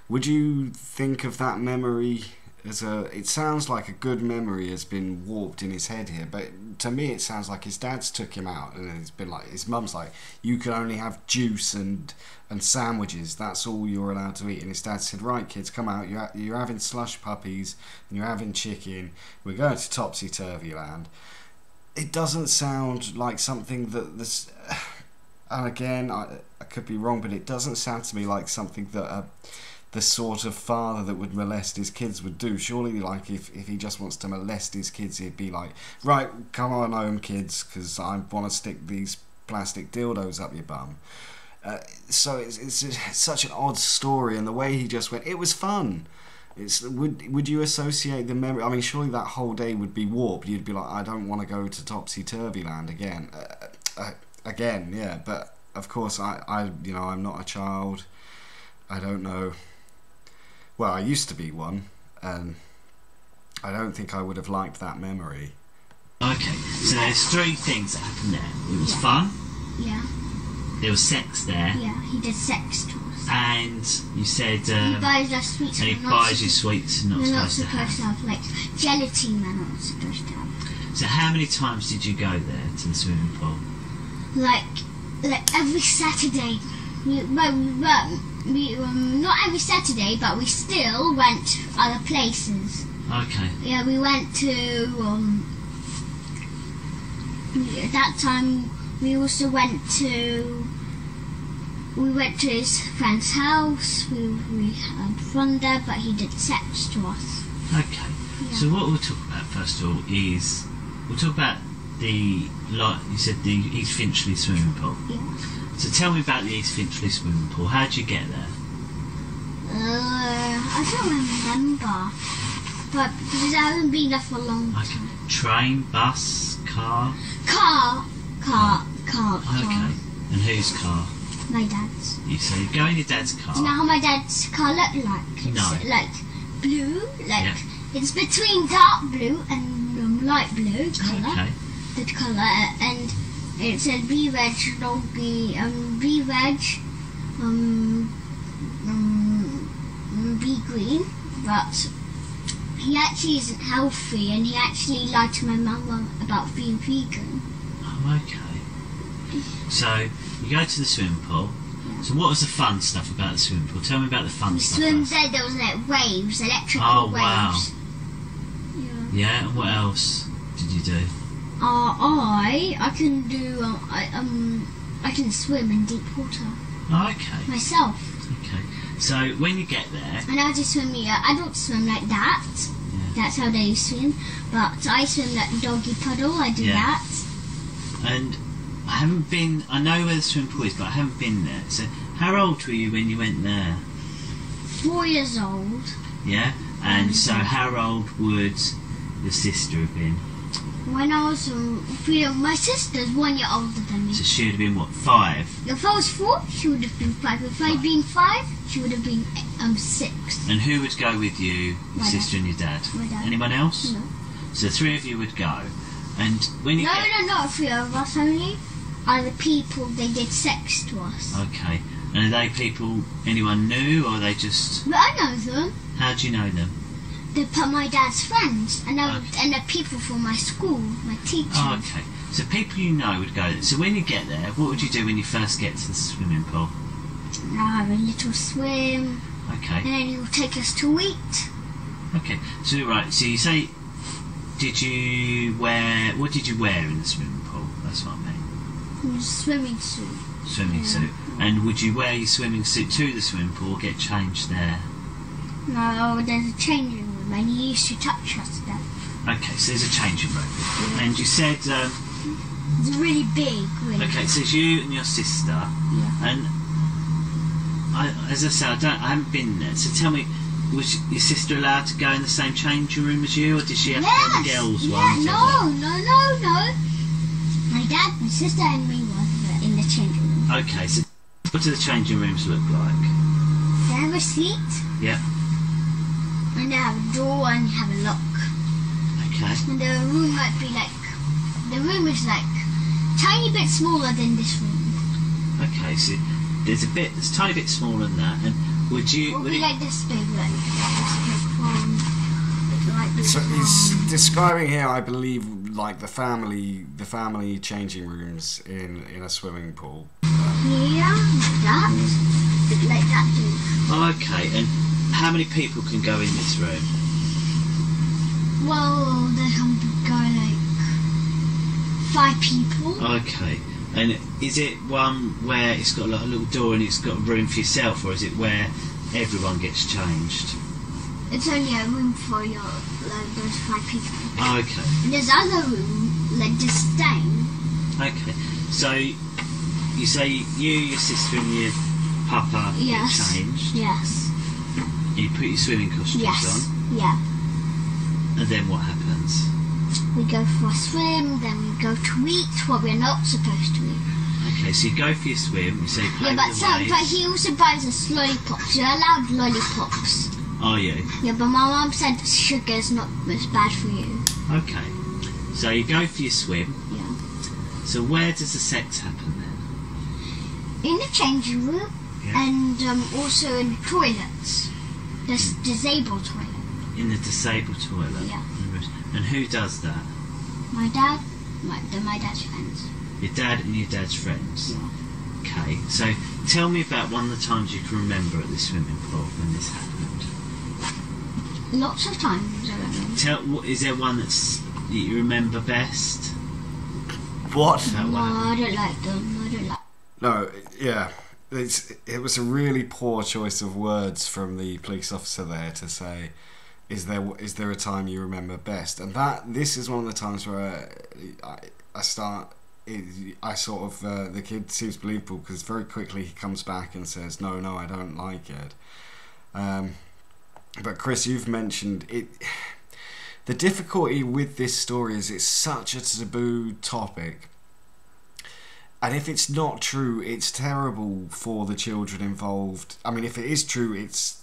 would you think of that memory as it sounds like a good memory has been warped in his head here, but to me it sounds like his dad's took him out and it's been like, his mum's like, you can only have juice and sandwiches, that's all you're allowed to eat, and his dad said, right kids, come out, you're having slush puppies and you're having chicken, we're going to Topsy Turvy Land. It doesn't sound like something that this, and again I could be wrong, but it doesn't sound to me like something that the sort of father that would molest his kids would do. Surely, like, if he just wants to molest his kids, he'd be like, right, come on home, kids, because I want to stick these plastic dildos up your bum. So it's such an odd story, and the way he just went, it was fun. Would you associate the memory? I mean, surely that whole day would be warped. You'd be like, I don't want to go to Topsy Turvy Land again. Again, yeah, but of course, I'm not a child. I don't know. Well, I used to be one, and I don't think I would have liked that memory. Okay, so there's three things that happened there. It was fun. Yeah. There was sex there. Yeah, he did sex to us. And you said... he buys us sweets. And he buys you sweets you're not supposed to have. Like gelatine we're not supposed to have. So how many times did you go there to the swimming pool? Like every Saturday. Not every Saturday, but we still went to other places. Okay. Yeah, we went to at that time we also went to his friend's house. We had fun there, but he did sex to us. Okay. Yeah. So what we'll talk about first of all is we'll talk about you said the East Finchley swimming pool. Yeah. So tell me about the East Finchley swimming pool. How did you get there? I don't remember, but because I haven't been there for a long time. Okay. Train, bus, car? Car. Okay. And whose car? My dad's. So you go in your dad's car. Do you know how my dad's car looked like? It's like blue, it's between dark blue and light blue colour. Okay. The colour, and it said B veg doggy, B veg, be green, but he actually isn't healthy, and he actually lied to my mum about being vegan. Oh, okay. So you go to the swimming pool. Yeah. So what was the fun stuff about the swimming pool? Tell me about the fun stuff. Swim there was like waves, electrical waves. Wow. Yeah. Yeah. And what else did you do? I can do I can swim in deep water. Oh, okay. Myself. Okay. So when you get there, and I just swim. I don't swim like that. Yeah. That's how they swim. But I swim like doggy puddle. I do that. And I haven't been. I know where the swimming pool is, but I haven't been there. So how old were you when you went there? 4 years old. Yeah. And so how old would your sister have been? When I was my sister's 1 year older than me. So she would have been what, 5? If I was 4, she would have been 5. If I'd been 5, she would have been 6. And who would go with you, your sister and your dad? My dad. Anyone else? No. So the 3 of you would go. And when you No, not 3 of us only. Are the people they did sex to us. Okay. And are they people anyone knew, or are they just... But I know them. How do you know them? They're my dad's friends, and they're people from my school, my teachers. Oh, okay. So people you know would go there. So when you get there, what would you do when you first get to the swimming pool? I'll have a little swim. Okay. And then he'll take us to eat. Okay. So right. So you say, what did you wear in the swimming pool? That's what I mean. Swimming suit. Swimming suit. And would you wear your swimming suit to the swimming pool or get changed there? No, there's a changing room and he used to touch us there. Okay, so there's a changing room. Yeah. And you said... it's really big. Really. Okay, so it's you and your sister. Yeah. And as I said, I haven't been there. So tell me, was your sister allowed to go in the same changing room as you, or did she have to go in the girls' one? No. My dad, my sister and me were in the changing room. Okay, so what do the changing rooms look like? They have a seat. Yeah. And they have a door and you have a lock. Okay. And the room might be like... The room is like tiny bit smaller than this room. Okay, so there's a tiny bit smaller than that. And would you... It would be like this big, like this big one. Like this So one. he's describing here, I believe, like the family changing rooms in a swimming pool. Here, like that. Like that too. Oh, okay. And how many people can go in this room? Well, there can go like 5 people. Okay. And is it one where it's got like a little door and it's got a room for yourself, or is it where everyone gets changed? It's only a room for your those 5 people. Okay. And there's other room like this thing. Okay. So you say you, your sister, and your papa get changed. Yes. You put your swimming costumes on. Yeah. And then what happens? We go for a swim, then we go to eat what we're not supposed to eat. Okay, so you go for your swim, you say play but with the waves. but he also buys us lollipops. You're allowed lollipops. Are you? Yeah, but my mum said sugar's not as bad for you. Okay. So you go for your swim. Yeah. So where does the sex happen then? In the changing room, and also in the toilets. The disabled toilet. In the disabled toilet? Yeah. And who does that? My dad, my dad's friends. Your dad and your dad's friends? Yeah. Okay, so tell me about one of the times you can remember at the swimming pool when this happened. Lots of times I remember. Is there one that you remember best? What? No, I don't like them. No, yeah. It was a really poor choice of words from the police officer there to say, is there a time you remember best? And this is one of the times where the kid seems believable, because very quickly he comes back and says, no, I don't like it. But Chris, you've mentioned it. The difficulty with this story is it's such a taboo topic. And if it's not true, it's terrible for the children involved. I mean, if it is true, it's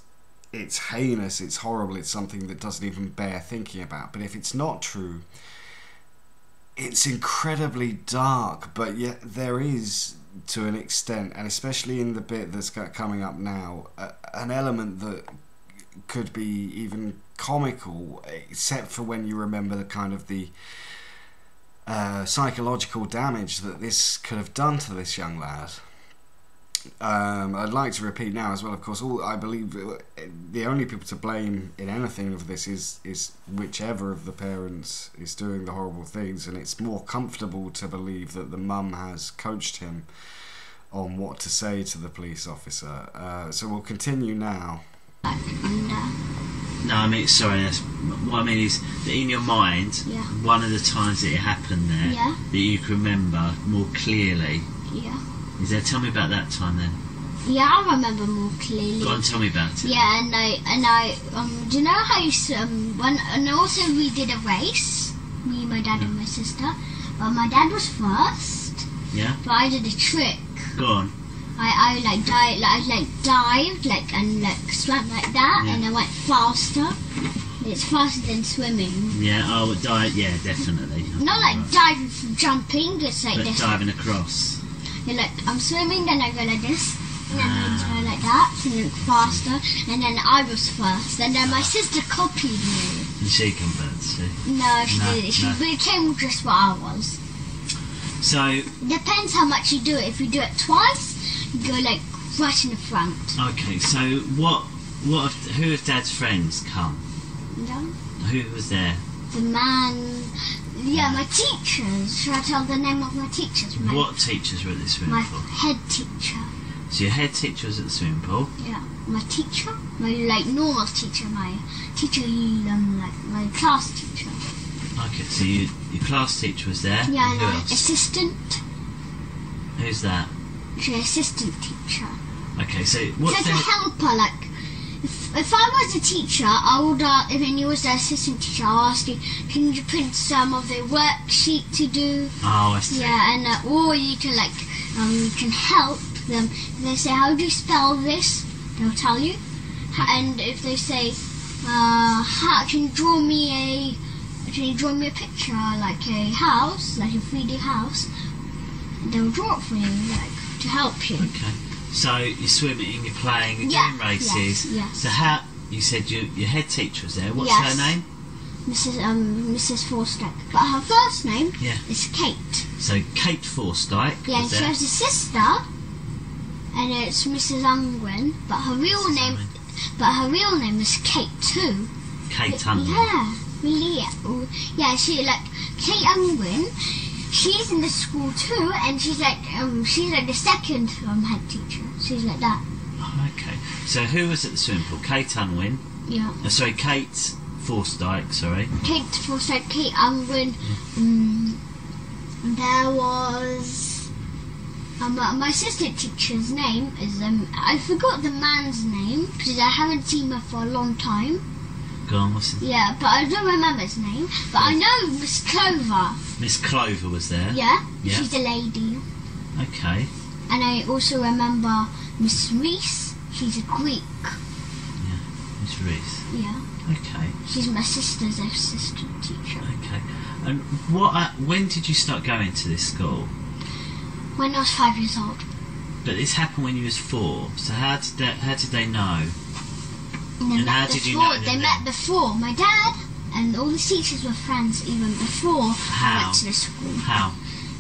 heinous, it's horrible, it's something that doesn't even bear thinking about. But if it's not true, it's incredibly dark. But yet there is, to an extent, and especially in the bit that's coming up now, an element that could be even comical, except for when you remember the kind of the psychological damage that this could have done to this young lad. I'd like to repeat now as well, of course, I believe the only people to blame in anything of this is whichever of the parents is doing the horrible things, and it's more comfortable to believe that the mum has coached him on what to say to the police officer. So we'll continue now. No, I mean, sorry, what I mean is that in your mind, one of the times that it happened there, that you can remember more clearly. Yeah. Tell me about that time then. Yeah, I remember more clearly. Go on, tell me about it. Yeah, and I do you know how and also we did a race, me, my dad and my sister. But my dad was first. Yeah. But I did a trick. Go on. I dived and swam like that, and I went faster. It's faster than swimming. Yeah, yeah, definitely. Not like diving from jumping, just like this. Diving across. Yeah, like I'm swimming, then I go like this, and then I go like that, so then faster, and then I was first, and then my sister copied me. And she convinced you? No, she didn't. She became just what I was. So Depends how much you do it. If you do it twice, you go like right in the front. okay, so who of Dad's friends come? Yeah. Who was there? The man. Yeah, my teachers. Should I tell the name of my teachers? What teachers were at the swimming My pool? head teacher. So your head teacher was at the swimming pool? Yeah, my teacher, my like normal teacher, my teacher, like my class teacher. Okay, so your class teacher was there? Yeah, and and who my else? assistant. Who's that? She's an assistant teacher. Okay, so She's what's like a their... helper. Like if I was a teacher, I would. If you was the assistant teacher, I'll ask you, can you print some of the worksheet to do? Oh, I see. Yeah, and or you can like you can help them. If they say, how do you spell this? They'll tell you. And if they say, how can you draw me a picture like a house, like a 3D house? They'll draw it for you, like to help you. Okay. So you're swimming, you're playing, you're Yeah, doing races. yes. So how you said your head teacher was there? What's Yes. her name? Mrs. Forstick. But her first name Yeah. is Kate. So Kate Forsyth Yeah, was she there. has a sister, and it's Mrs. Ungwin. But her real name is Kate too. Kate Unwin. Yeah, really. Yeah, she like Kate Ungwin. She's in the school too, and she's like the second head teacher. She's like that. Oh, okay. So who was at the swimming pool? Kate Unwin. Yeah. Sorry, Kate Forsyth. Sorry. Kate Forsyth, Kate Ungwin. There was my assistant teacher's name is I forgot the man's name because I haven't seen her for a long time. Go on, what's it? Yeah, but I don't remember his name. But I know Miss Clover. Miss Clover was there. Yeah, Yeah. she's a lady. Okay. And I also remember Miss Reese. She's a Greek. Yeah. Miss Reese. Yeah, Okay. she's my sister's assistant teacher. Okay. And when did you start going to this school? When I was 5 years old. But this happened when you was 4. So how did they know? And And how did you know them They then? met before. My dad and all the teachers were friends even before I How? went to the school. How?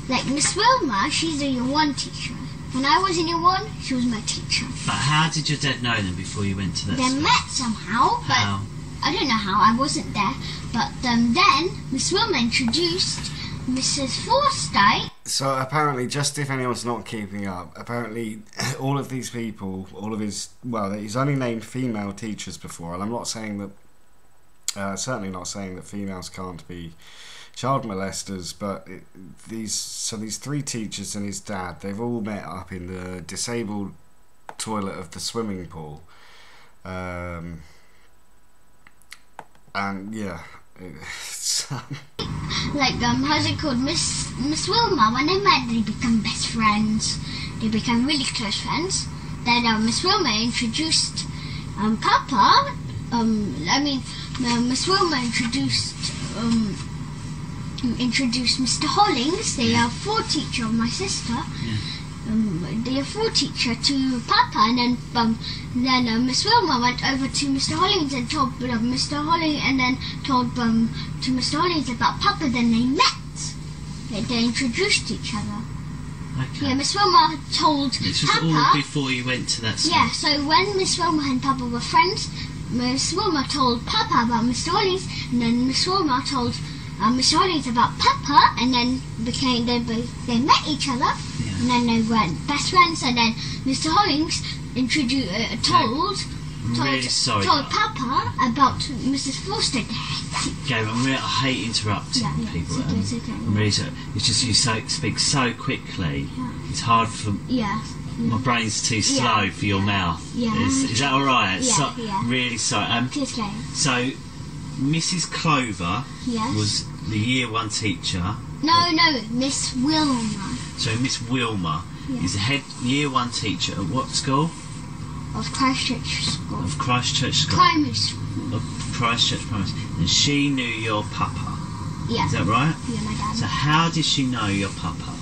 Like Miss Wilma, she's a year 1 teacher. When I was in year 1, she was my teacher. But how did your dad know them before you went to that They school? met somehow, but How? I don't know how. I wasn't there. But then Miss Wilma introduced Mrs. Forsyth. So apparently, just if anyone's not keeping up, apparently all of these people, he's only named female teachers before, and I'm not saying that, certainly not saying that females can't be child molesters, but these 3 teachers and his dad, they've all met up in the disabled toilet of the swimming pool, and yeah. Like how's it called, Miss Wilma. When they met, they become best friends. They become really close friends. Then Miss Wilma introduced Papa. Miss Wilma introduced Mr. Hollings, the 4 teacher of my sister. Yeah. The 4 teacher to Papa, and then Miss Wilma went over to Mr. Hollings and told Mr. Hollings, and then told to Mr. Hollings about Papa. Then they met. They introduced each other. Okay. Yeah, Miss Wilma told This was Papa. all before you went to that school? Yeah, so when Miss Wilma and Papa were friends, Miss Wilma told Papa about Mr. Hollings, and then Miss Wilma told Mr. Hollings about Papa, and then they met each other. Yeah. And then they were best friends, and then Mr. Hollings told really sorry. told Papa about Mrs. Forster. Gabe, I hate interrupting Yeah, people. it's okay. I'm really sorry. It's just you speak so quickly. Yeah. It's hard for Yeah. my brain's too slow Yeah. for your mouth. Yeah. Is that all right? Yeah, yeah. Really sorry. It's okay. So, Mrs. Clover Yes. was the year 1 teacher. No, Miss Wilma So Miss Wilma Yeah. is the head year 1 teacher at what school? of Christchurch School. Of Christchurch School. Primary school. Of Christchurch Primary School. And she knew your papa. Yeah. Is that right? Yeah, my dad. So how did she know your papa?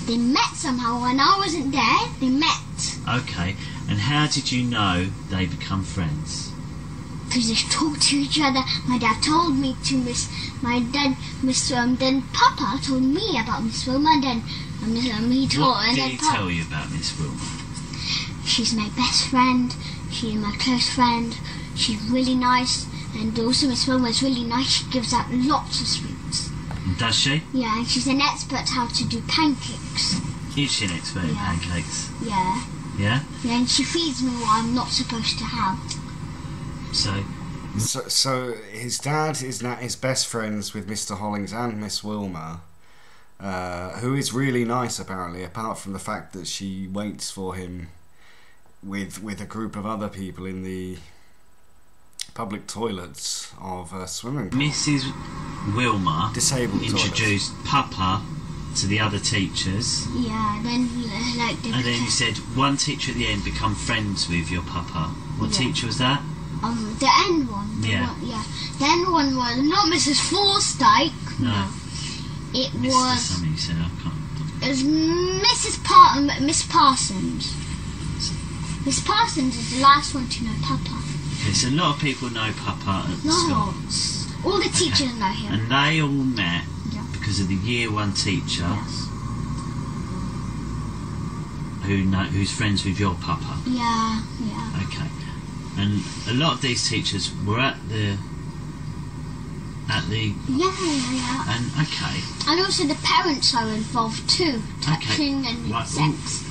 They met somehow. When I wasn't there, they met. Okay. And how did you know they become friends? because they talk to each other. My dad told me to Miss Wilma. Then Papa told me about Miss Wilma. Then he told. What and did then he tell you about Miss Wilma? She's my best friend. She's my close friend. She's really nice. And also Miss Wilma is really nice. She gives out lots of sweets. Does she? Yeah, and she's an expert how to do pancakes. Is she an expert in pancakes? Yeah. Yeah? Yeah, and she feeds me what I'm not supposed to have. So his dad is best friends with Mr. Hollings and Miss Wilma, who is really nice apparently, apart from the fact that she waits for him with a group of other people in the public toilets of a swimming pool. Mrs. Wilma Disabled introduced Papa to the other teachers. Yeah, then and then you said one teacher at the end become friends with your Papa. What teacher was that? The end one. Yeah. The end one was not Mrs. Forsyth. No. It Mr. was. Something you said. I can't. It was Miss Parsons. Miss Parsons is the last one to know Papa. Okay, so a lot of people know Papa at the school. Lots. All the teachers know him. And they all met because of the year one teacher. Yes. Who's friends with your Papa. Yeah. Okay. And a lot of these teachers were at the. Yeah. And okay. And also the parents are involved too, touching and right, sex.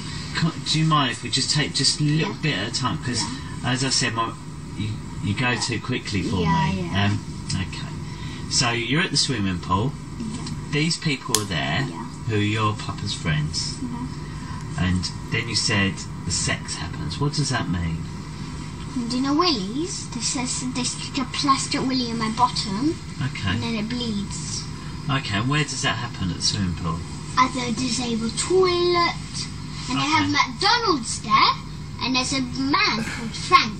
Do you mind if we just take just a little bit at a time? Because as I said, you go too quickly for me. Yeah. Okay. So you're at the swimming pool. Yeah. These people are there who are your Papa's friends. And then you said the sex happens. What does that mean? And in a willies, they stick a plastic willy in my bottom. Okay. And then it bleeds. Okay, and where does that happen at the swimming pool? At the disabled toilet. And they have McDonald's there. And there's a man called Frank.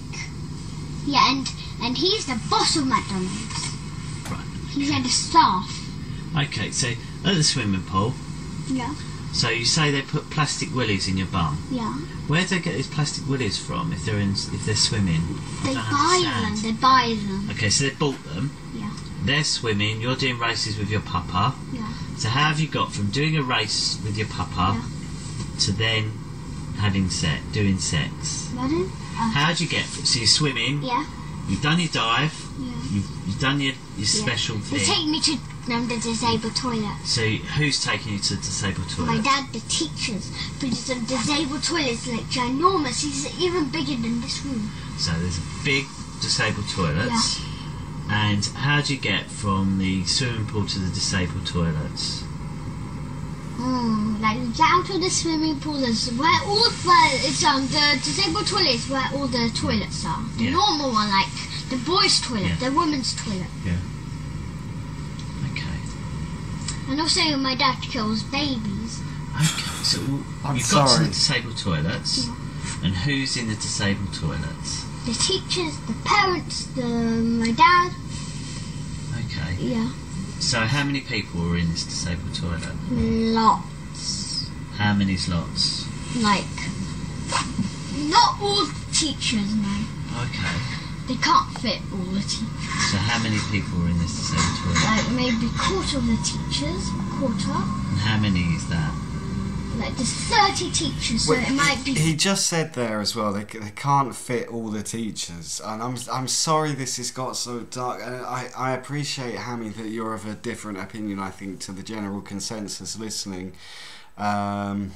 Yeah, and he's the boss of McDonald's. Right. He's at the staff. Okay, so at the swimming pool. Yeah. So you say they put plastic willies in your bum. Yeah. Where do they get these plastic willies from if they're swimming? They buy them. Okay, so they bought them. Yeah. They're swimming. You're doing races with your Papa. Yeah. So how have you got from doing a race with your Papa to then doing sex? Pardon? How do you get from? So you're swimming. Yeah. You've done your dive. Yeah. You've done your special thing. They take me to the disabled toilet. So who's taking you to the disabled toilet? My dad, the teachers. But the disabled toilet is like ginormous. It's even bigger than this room. So there's a big disabled toilet. Yeah. And how do you get from the swimming pool to the disabled toilets? Like you get out of the swimming pool. The disabled toilet is where all the toilets are. The normal one, like the boys' toilet, the women's toilet. Yeah. Okay. And also my dad kills babies. Okay, so you've got to the disabled toilets, and who's in the disabled toilets? The teachers, the parents, my dad. Okay. Yeah. So how many people were in this disabled toilet? Lots. How many's lots? Like, not all teachers, no. Okay. They can't fit all the teachers. So how many people were in this disabled toilet? Like maybe a quarter of the teachers, And how many is that? Like there's 30 teachers, so it might be. He just said there as well. They can't fit all the teachers, and I'm sorry this has got so dark. And I appreciate, Hammy, that you're of a different opinion. I think to the general consensus listening, but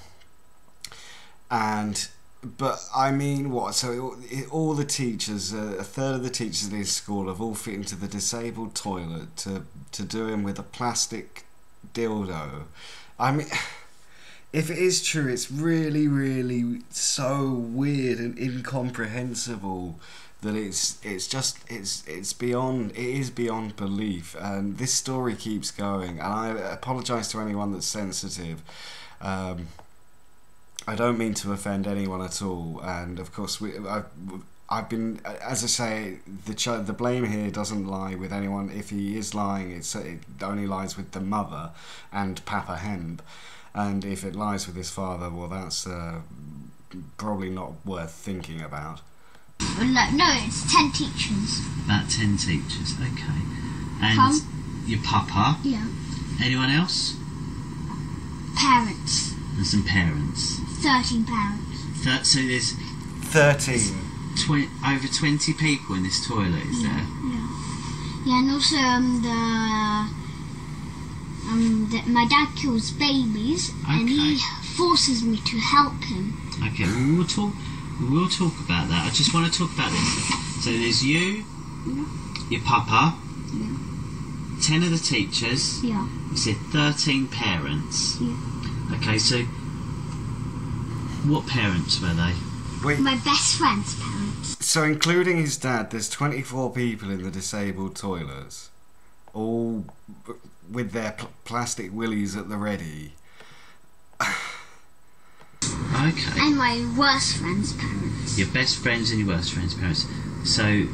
I mean what? So all the teachers, a third of the teachers in his school have all fit into the disabled toilet to do him with a plastic dildo. I mean. If it is true, it's really, really so weird and incomprehensible that it is beyond belief. And this story keeps going. And I apologise to anyone that's sensitive. I don't mean to offend anyone at all. And of course, I've been, as I say, the blame here doesn't lie with anyone. If he is lying, it only lies with the mother and Papa Hemp. And if it lies with his father, well, that's probably not worth thinking about. No, it's 10 teachers. About 10 teachers, okay. And Tom? your papa? Yeah. Anyone else? Parents. And some parents. 13 parents. So there's 13. Over 20 people in this toilet, is there? Yeah. Yeah, and also my dad kills babies, and he forces me to help him. Okay, we will talk about that. I just want to talk about this. So there's you, your papa, 10 of the teachers. Yeah. You said 13 parents. Yeah. Okay, so what parents were they? Wait. My best friend's parents. So including his dad, there's 24 people in the disabled toilets, all with their plastic willies at the ready. Okay. And my worst friend's parents. Your best friends and your worst friends' parents. So,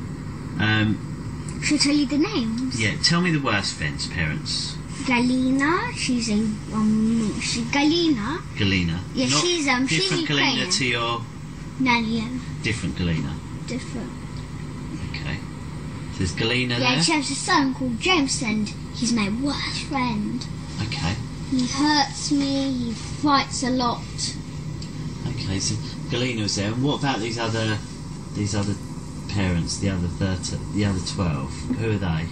Should I tell you the names? yeah, tell me the worst friends' parents. Galina, she's Galina. Galina. Yeah, Not she's different Ukrainian. Galina to your Nanny, yeah. different Galina. Different. Okay. So there's Galina Yeah, there. she has a son called James, and he's my worst friend. Okay. He hurts me, he fights a lot. Okay, so Galina was there. And what about these other parents, the other 12? Who are they?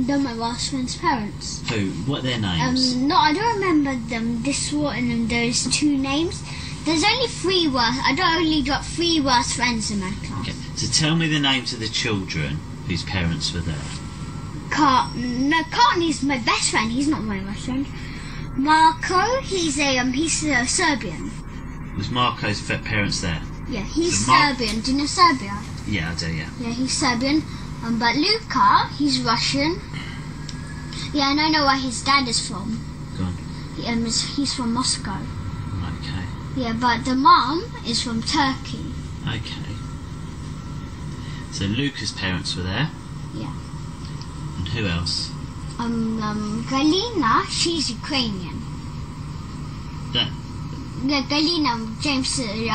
They're my worst friend's parents. Who? What are their names? No, I don't remember them. This one and those 2 names. There's only 3 worst. I only got 3 worst friends in my class. Okay. So tell me the names of the children whose parents were there. Cockney's my best friend. He's not my best friend. Marco, he's a Serbian. Was Marco's parents there? Yeah, he's So Serbian. Do you know Serbia? Yeah, I do, yeah. Yeah, he's Serbian. But Luca, he's Russian. Yeah, and I know where his dad is from. Go on. He's from Moscow. Okay. Yeah, but the mom is from Turkey. Okay. So Luca's parents were there. Yeah. And who else? Galina, she's Ukrainian. That. Yeah, Galina, James, she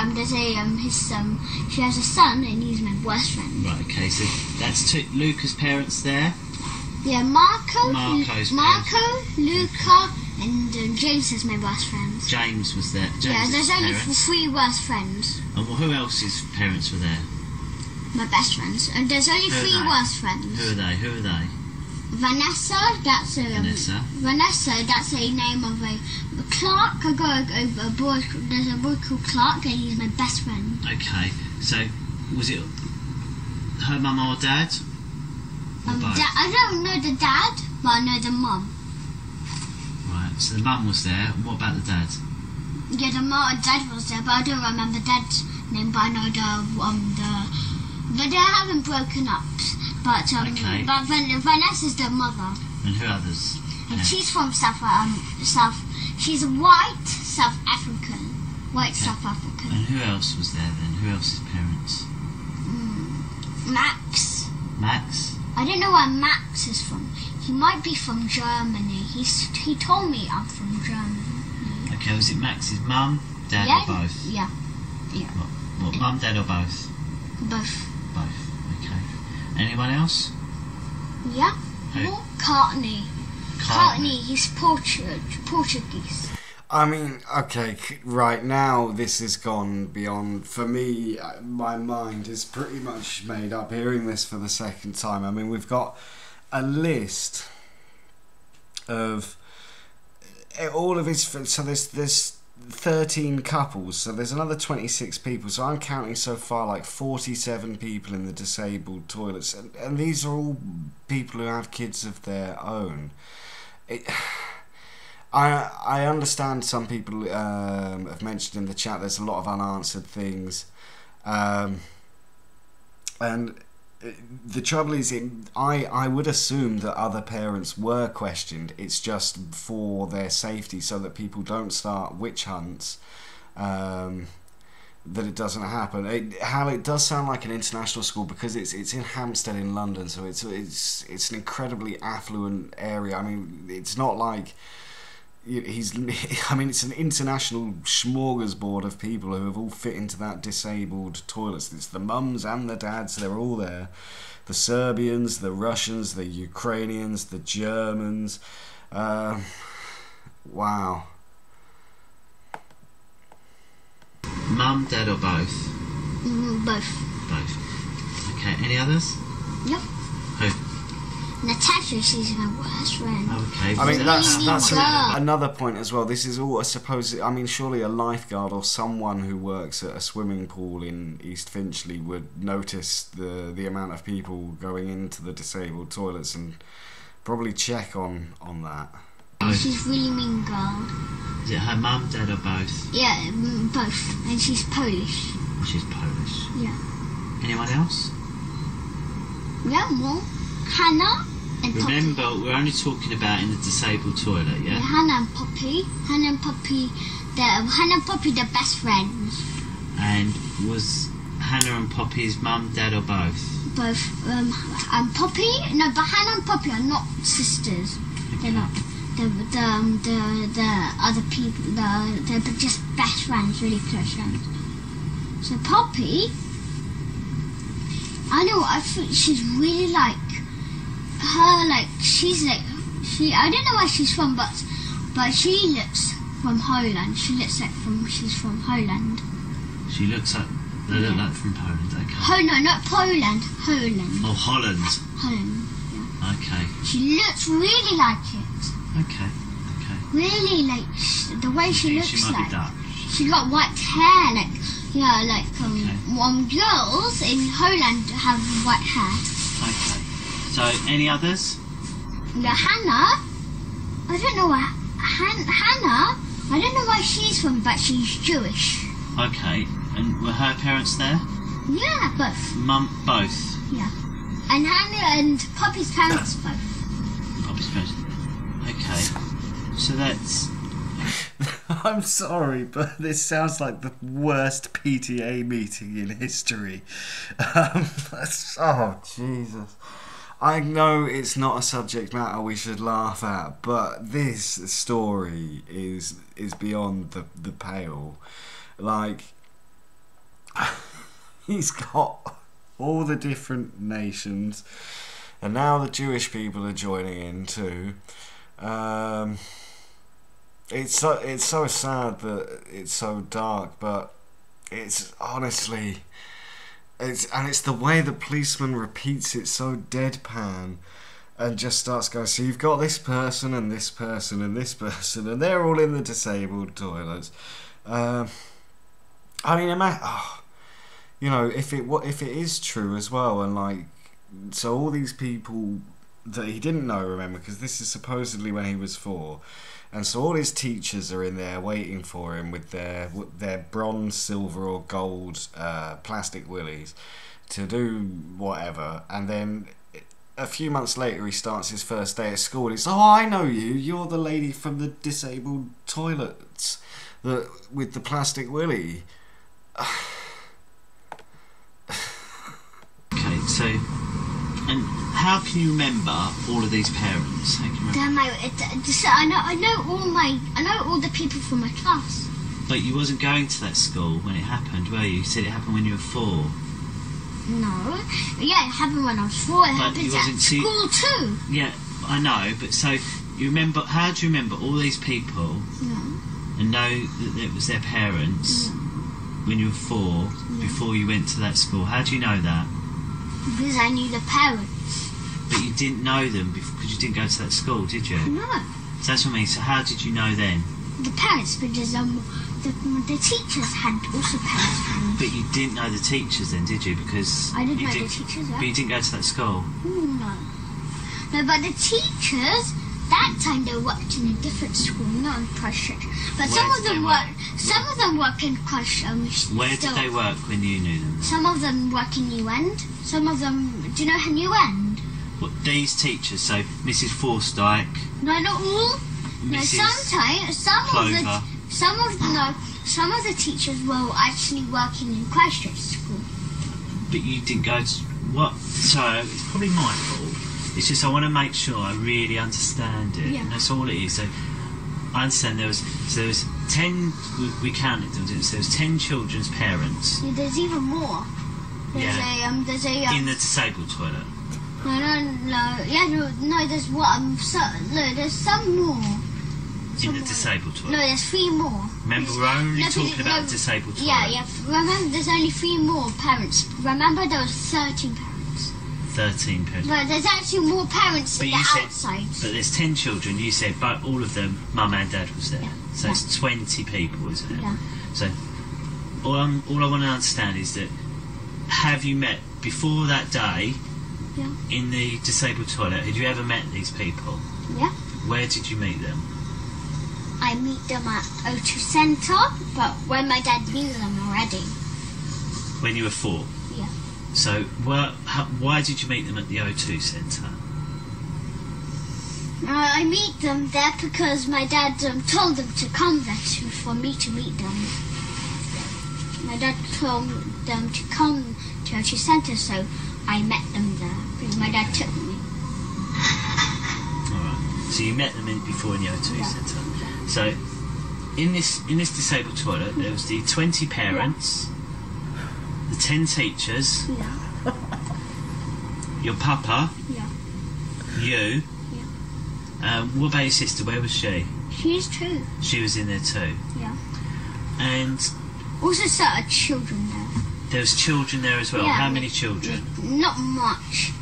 has a son, and he's my worst friend. Right, okay, so that's Luca's parents there. Yeah, Marco, Luca, and James is my worst friends. James was there. Yeah, there's only parents. 3 worst friends. And who else's parents were there? My best friends. And there's only Who are 3 they? worst friends. Who are they? Vanessa, that's a name of a Clark. There's a boy called Clark, and he's my best friend. Okay, so was it her mum or dad? Or both? I don't know the dad, but I know the mum. Right, so the mum was there. What about the dad? Yeah, the mum and dad was there, but I don't remember dad's name. But I know but they haven't broken up. But Okay. but Vanessa's the mother, And who others? and Yeah. she's from South. She's white South African. White Okay. South African. And who else was there then? Who else's parents? Max. Max? I don't know where Max is from. He might be from Germany. He told me I'm from Germany. Okay, was it Max's mum, dad, Yeah. or both? Yeah. What, mum, dad, or both? Both. Both. Okay. Anyone else? Yeah. Who? Cockney. Cockney. He's Portuguese. I mean, okay, right now this has gone beyond, for me, my mind is pretty much made up hearing this for the second time. I mean, we've got a list of all of his, so there's 13 couples, so there's another 26 people, so I'm counting so far like 47 people in the disabled toilets, and these are all people who have kids of their own. I understand some people have mentioned in the chat there's a lot of unanswered things, and the trouble is, I would assume that other parents were questioned. It's just for their safety, so that people don't start witch hunts, that it doesn't happen. It does sound like an international school because it's in Hampstead in London, so it's an incredibly affluent area. I mean, it's not like I mean, it's an international smorgasbord of people who have all fit into that disabled toilets. It's the mums and the dads, they're all there. The Serbians, the Russians, the Ukrainians, the Germans. Wow. Mum, dad, or both? Both. Both. Okay, any others? Yep. Who? Natasha, she's my worst friend. Okay. I mean, that's Girl. another point as well. This is all, I suppose, I mean, surely a lifeguard or someone who works at a swimming pool in East Finchley would notice the amount of people going into the disabled toilets and probably check on that. She's really mean girl. Is it her mum, dad, or both? Yeah, both. And she's Polish. She's Polish. Yeah. Anyone else? Yeah, more. Hannah and Poppy. Remember, we're only talking about in the disabled toilet, yeah? Hannah and Poppy. Hannah and Poppy, they're best friends. And was Hannah and Poppy's mum, dad, or both? Both. And Poppy, no, but Hannah and Poppy are not sisters. Okay. They're not. The other people, they're just best friends, really close friends. So Poppy, I think she's really like her, like she's like I don't know where she's from, but she looks from Holland. She looks like she's from Holland. She looks like they look like from Poland. Okay. Oh no, not Poland. Holland. Oh, Holland. Holland. Yeah. Okay. She looks really like it. Okay. Really like the way she looks She might like. be Dutch. She got white hair, girls in Holland have white hair. Okay. So, any others? Yeah, Hannah. I don't know where Hannah. I don't know where she's from, but she's Jewish. Okay. And were her parents there? Yeah, both. Mum, both. Yeah. And Hannah and Poppy's parents both. Poppy's parents. Okay. So that's... I'm sorry, but this sounds like the worst PTA meeting in history. Oh, Jesus. I know it's not a subject matter we should laugh at, but this story is beyond the pale. Like, he's got all the different nations, and now the Jewish people are joining in too. It's so sad that it's so dark, but it's honestly, it's the way the policeman repeats it so deadpan, and just starts going, so you've got this person and this person and this person, and they're all in the disabled toilets. I mean, you know, if it is true as well, and like, so all these people that he didn't know, remember, because this is supposedly when he was 4. And so all his teachers are in there waiting for him with their bronze, silver or gold plastic willies to do whatever. And then a few months later he starts his first day at school and he's, oh, I know you. You're the lady from the disabled toilets with the plastic willy. Okay, so... And how can you remember all of these parents? How can you remember? I know all the people from my class. But you wasn't going to that school when it happened, were you? You said it happened when you were 4. No. Yeah, it happened when I was 4. It happened at school too. Yeah, I know, but so you remember, how do you remember all these people and know that it was their parents when you were 4 before you went to that school? How do you know that? Because I knew the parents. But you didn't know them because you didn't go to that school, did you? No. So that's what I mean. So how did you know then? The parents, because the teachers had also parents. But you didn't know the teachers then, did you? Because I didn't know the teachers. But you didn't go to that school. No. No, but the teachers, that time they worked in a different school, not in Christchurch. But some of them work in Christchurch. Where did they work when you knew them? Some of them work in New End. Some of them, do you know New End? What, these teachers, so Mrs. Forsyke? No, not all. No, sometimes some of the teachers were actually working in Christchurch school. But you didn't go to what? So it's probably my fault. It's just I want to make sure I really understand it. Yeah. And that's all it is. So I understand there was 10. We counted them. Didn't we? So there was 10 children's parents. Yeah, there's even more. There's in the disabled toilet. No, there's what? There's some more. In the disabled toilet. No, there's 3 more. Remember, we're only talking about the disabled toilet. Yeah. Remember, there's only 3 more parents. Remember, there was 13 parents. 13 parents. But there's actually more parents in the outside. But there's 10 children. You said, but all of them, mum and dad was there. Yeah. So it's 20 people, isn't it? Yeah. So all I want to understand is that, have you met before that day? Yeah. In the disabled toilet, had you ever met these people? Yeah. Where did you meet them? I meet them at O2 Centre, but when my dad knew them already. When you were 4? Yeah. So why did you meet them at the O2 Centre? I meet them there because my dad told them to come there for me to meet them. My dad told them to come to O2 Centre, so I met them there because my dad took me. Alright. So you met them before in the O2 Centre. So in this disabled toilet there was the 20 parents, the 10 teachers, your papa, you. What about your sister? Where was she? She's 2. She was in there too. Yeah. And also certain children there. There was children there as well. Yeah, How many children? Not much,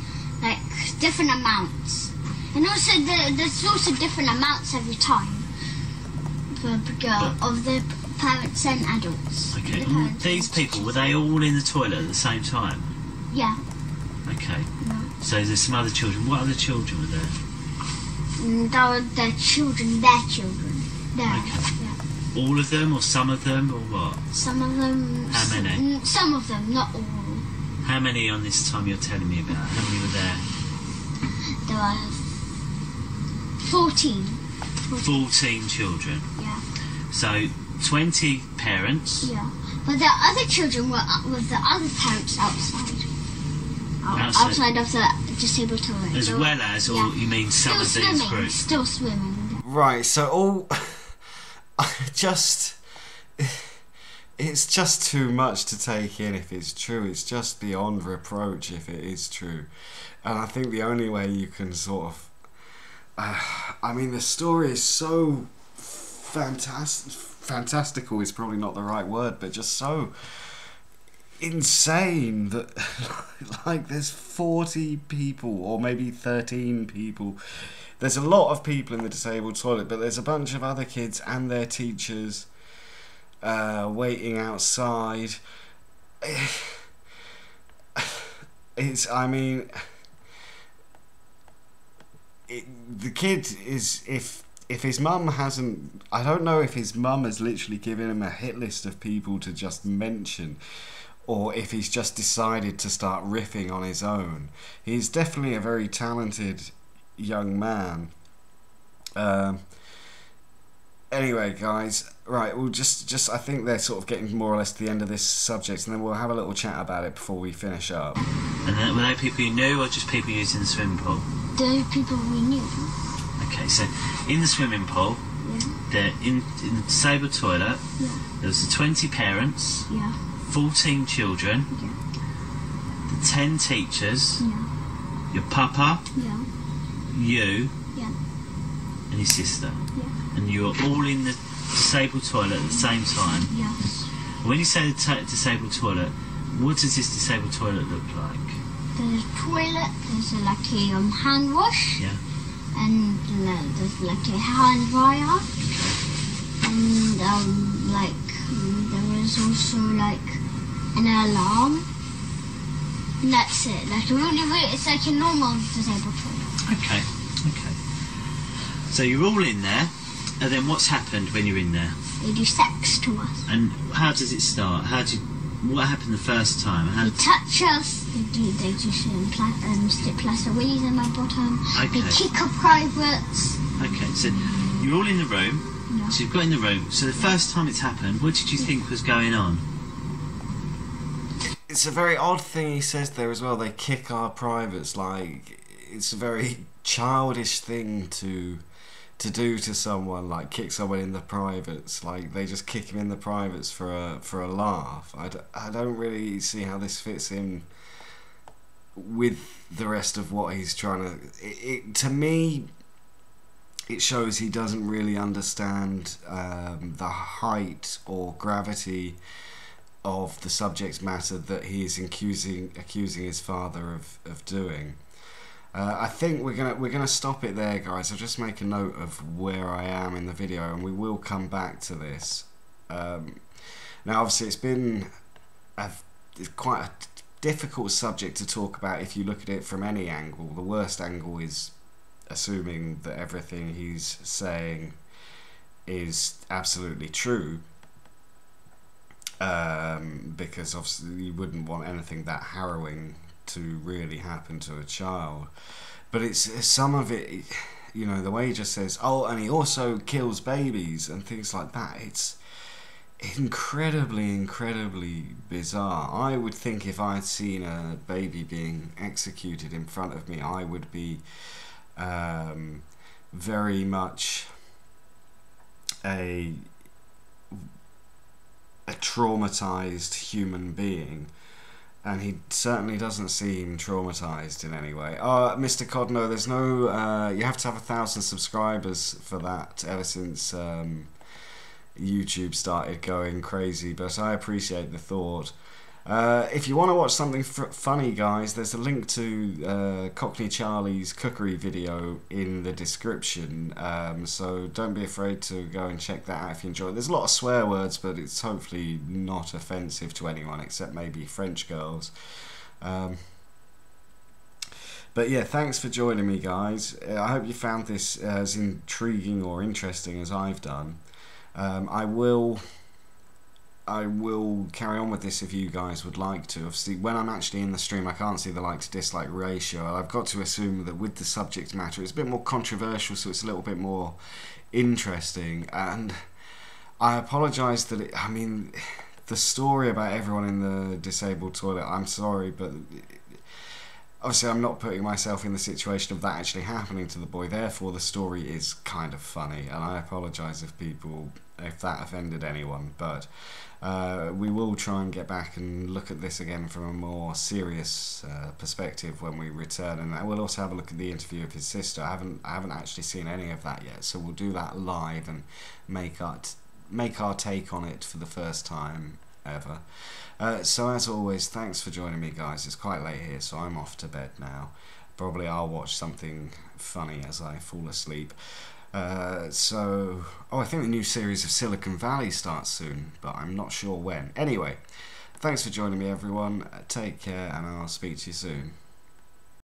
like different amounts, and also there's also different amounts every time of the parents and adults. Okay. These people, were they all in the toilet at the same time? Yeah. Okay. Yeah. So there's some other children. What other children were there? That were their children. There. Okay. Yeah. All of them, or some of them, or what? Some of them. How many? Some of them, not all. How many on this time you're telling me about? How many were there? There were 14. 14 children. Yeah. So 20 parents. Yeah. But the other children were with the other parents outside. Outside of the disabled toilet. As well as, or you mean some of these groups? Still swimming. Right, so all... it's just too much to take in if it's true. It's just beyond reproach if it is true. And I think the only way you can sort of... I mean, the story is so fantastical is probably not the right word, but just so insane that like there's 40 people or maybe 13 people. There's a lot of people in the disabled toilet, but there's a bunch of other kids and their teachers waiting outside. The kid is, if his mum hasn't, I don't know if his mum has literally given him a hit list of people to just mention, or if he's just decided to start riffing on his own. He's definitely a very talented young man. Anyway, guys, right, we'll just I think they're sort of getting more or less to the end of this subject, and then we'll have a little chat about it before we finish up. And were they people you knew, or just people using the swimming pool? The people we knew. Okay, so in the swimming pool, they're in the disabled toilet, there was the 20 parents, 14 children, the 10 teachers, your papa, you, and your sister. And you were all in the disabled toilet at the same time. Yes. When you say the disabled toilet, what does this disabled toilet look like? There's a toilet, there's like a hand wash, and there's like a hand dryer, and there is also like an alarm, and that's it. Like it's like a normal disabled toilet. Okay. So you're all in there, and then what's happened when you're in there? They do sex to us. And how does it start? What happened the first time? They touch us. They just stick plaster willies in my bottom. Okay. They kick our privates. Okay, so you're all in the room. So you've got in the room. So the first time it's happened, what did you think was going on? It's a very odd thing he says there as well. They kick our privates. Like, it's a very childish thing to to do to someone, like kick someone in the privates, like they just kick him in the privates for a laugh. I don't really see how this fits in with the rest of what he's trying to. To me, it shows he doesn't really understand the height or gravity of the subject matter that he is accusing his father of doing. I think we're gonna stop it there, guys. I'll just make a note of where I am in the video, and we will come back to this. Now, obviously, it's been quite a difficult subject to talk about if you look at it from any angle. The worst angle is assuming that everything he's saying is absolutely true, because obviously you wouldn't want anything that harrowing to really happen to a child. But it's some of it, you know, the way he just says, oh, and he also kills babies and things like that. It's incredibly bizarre. I would think if I'd seen a baby being executed in front of me, I would be very much a traumatized human being, and he certainly doesn't seem traumatized in any way. Mr. Codno, there's no you have to have 1,000 subscribers for that, ever since YouTube started going crazy, but I appreciate the thought. If you want to watch something funny, guys, there's a link to Cockney Charlie's Cookery video in the description, so don't be afraid to go and check that out if you enjoy it. There's a lot of swear words, but it's hopefully not offensive to anyone except maybe French girls. But yeah, thanks for joining me, guys. I hope you found this as intriguing or interesting as I've done. I will carry on with this if you guys would like to. Obviously, when I'm actually in the stream, I can't see the like to dislike ratio. I've got to assume that with the subject matter, it's a bit more controversial, so it's a little bit more interesting. And I apologise that I mean, the story about everyone in the disabled toilet, I'm sorry, but obviously I'm not putting myself in the situation of that actually happening to the boy. Therefore, the story is kind of funny, and I apologise if that offended anyone. But we will try and get back and look at this again from a more serious perspective when we return, and we'll also have a look at the interview of his sister. I haven't actually seen any of that yet, so we'll do that live and make our take on it for the first time ever. So as always, thanks for joining me, guys. It's quite late here, so I'm off to bed now. Probably I'll watch something funny as I fall asleep. I think the new series of Silicon Valley starts soon, but I'm not sure when. Anyway, thanks for joining me, everyone. Take care, and I'll speak to you soon.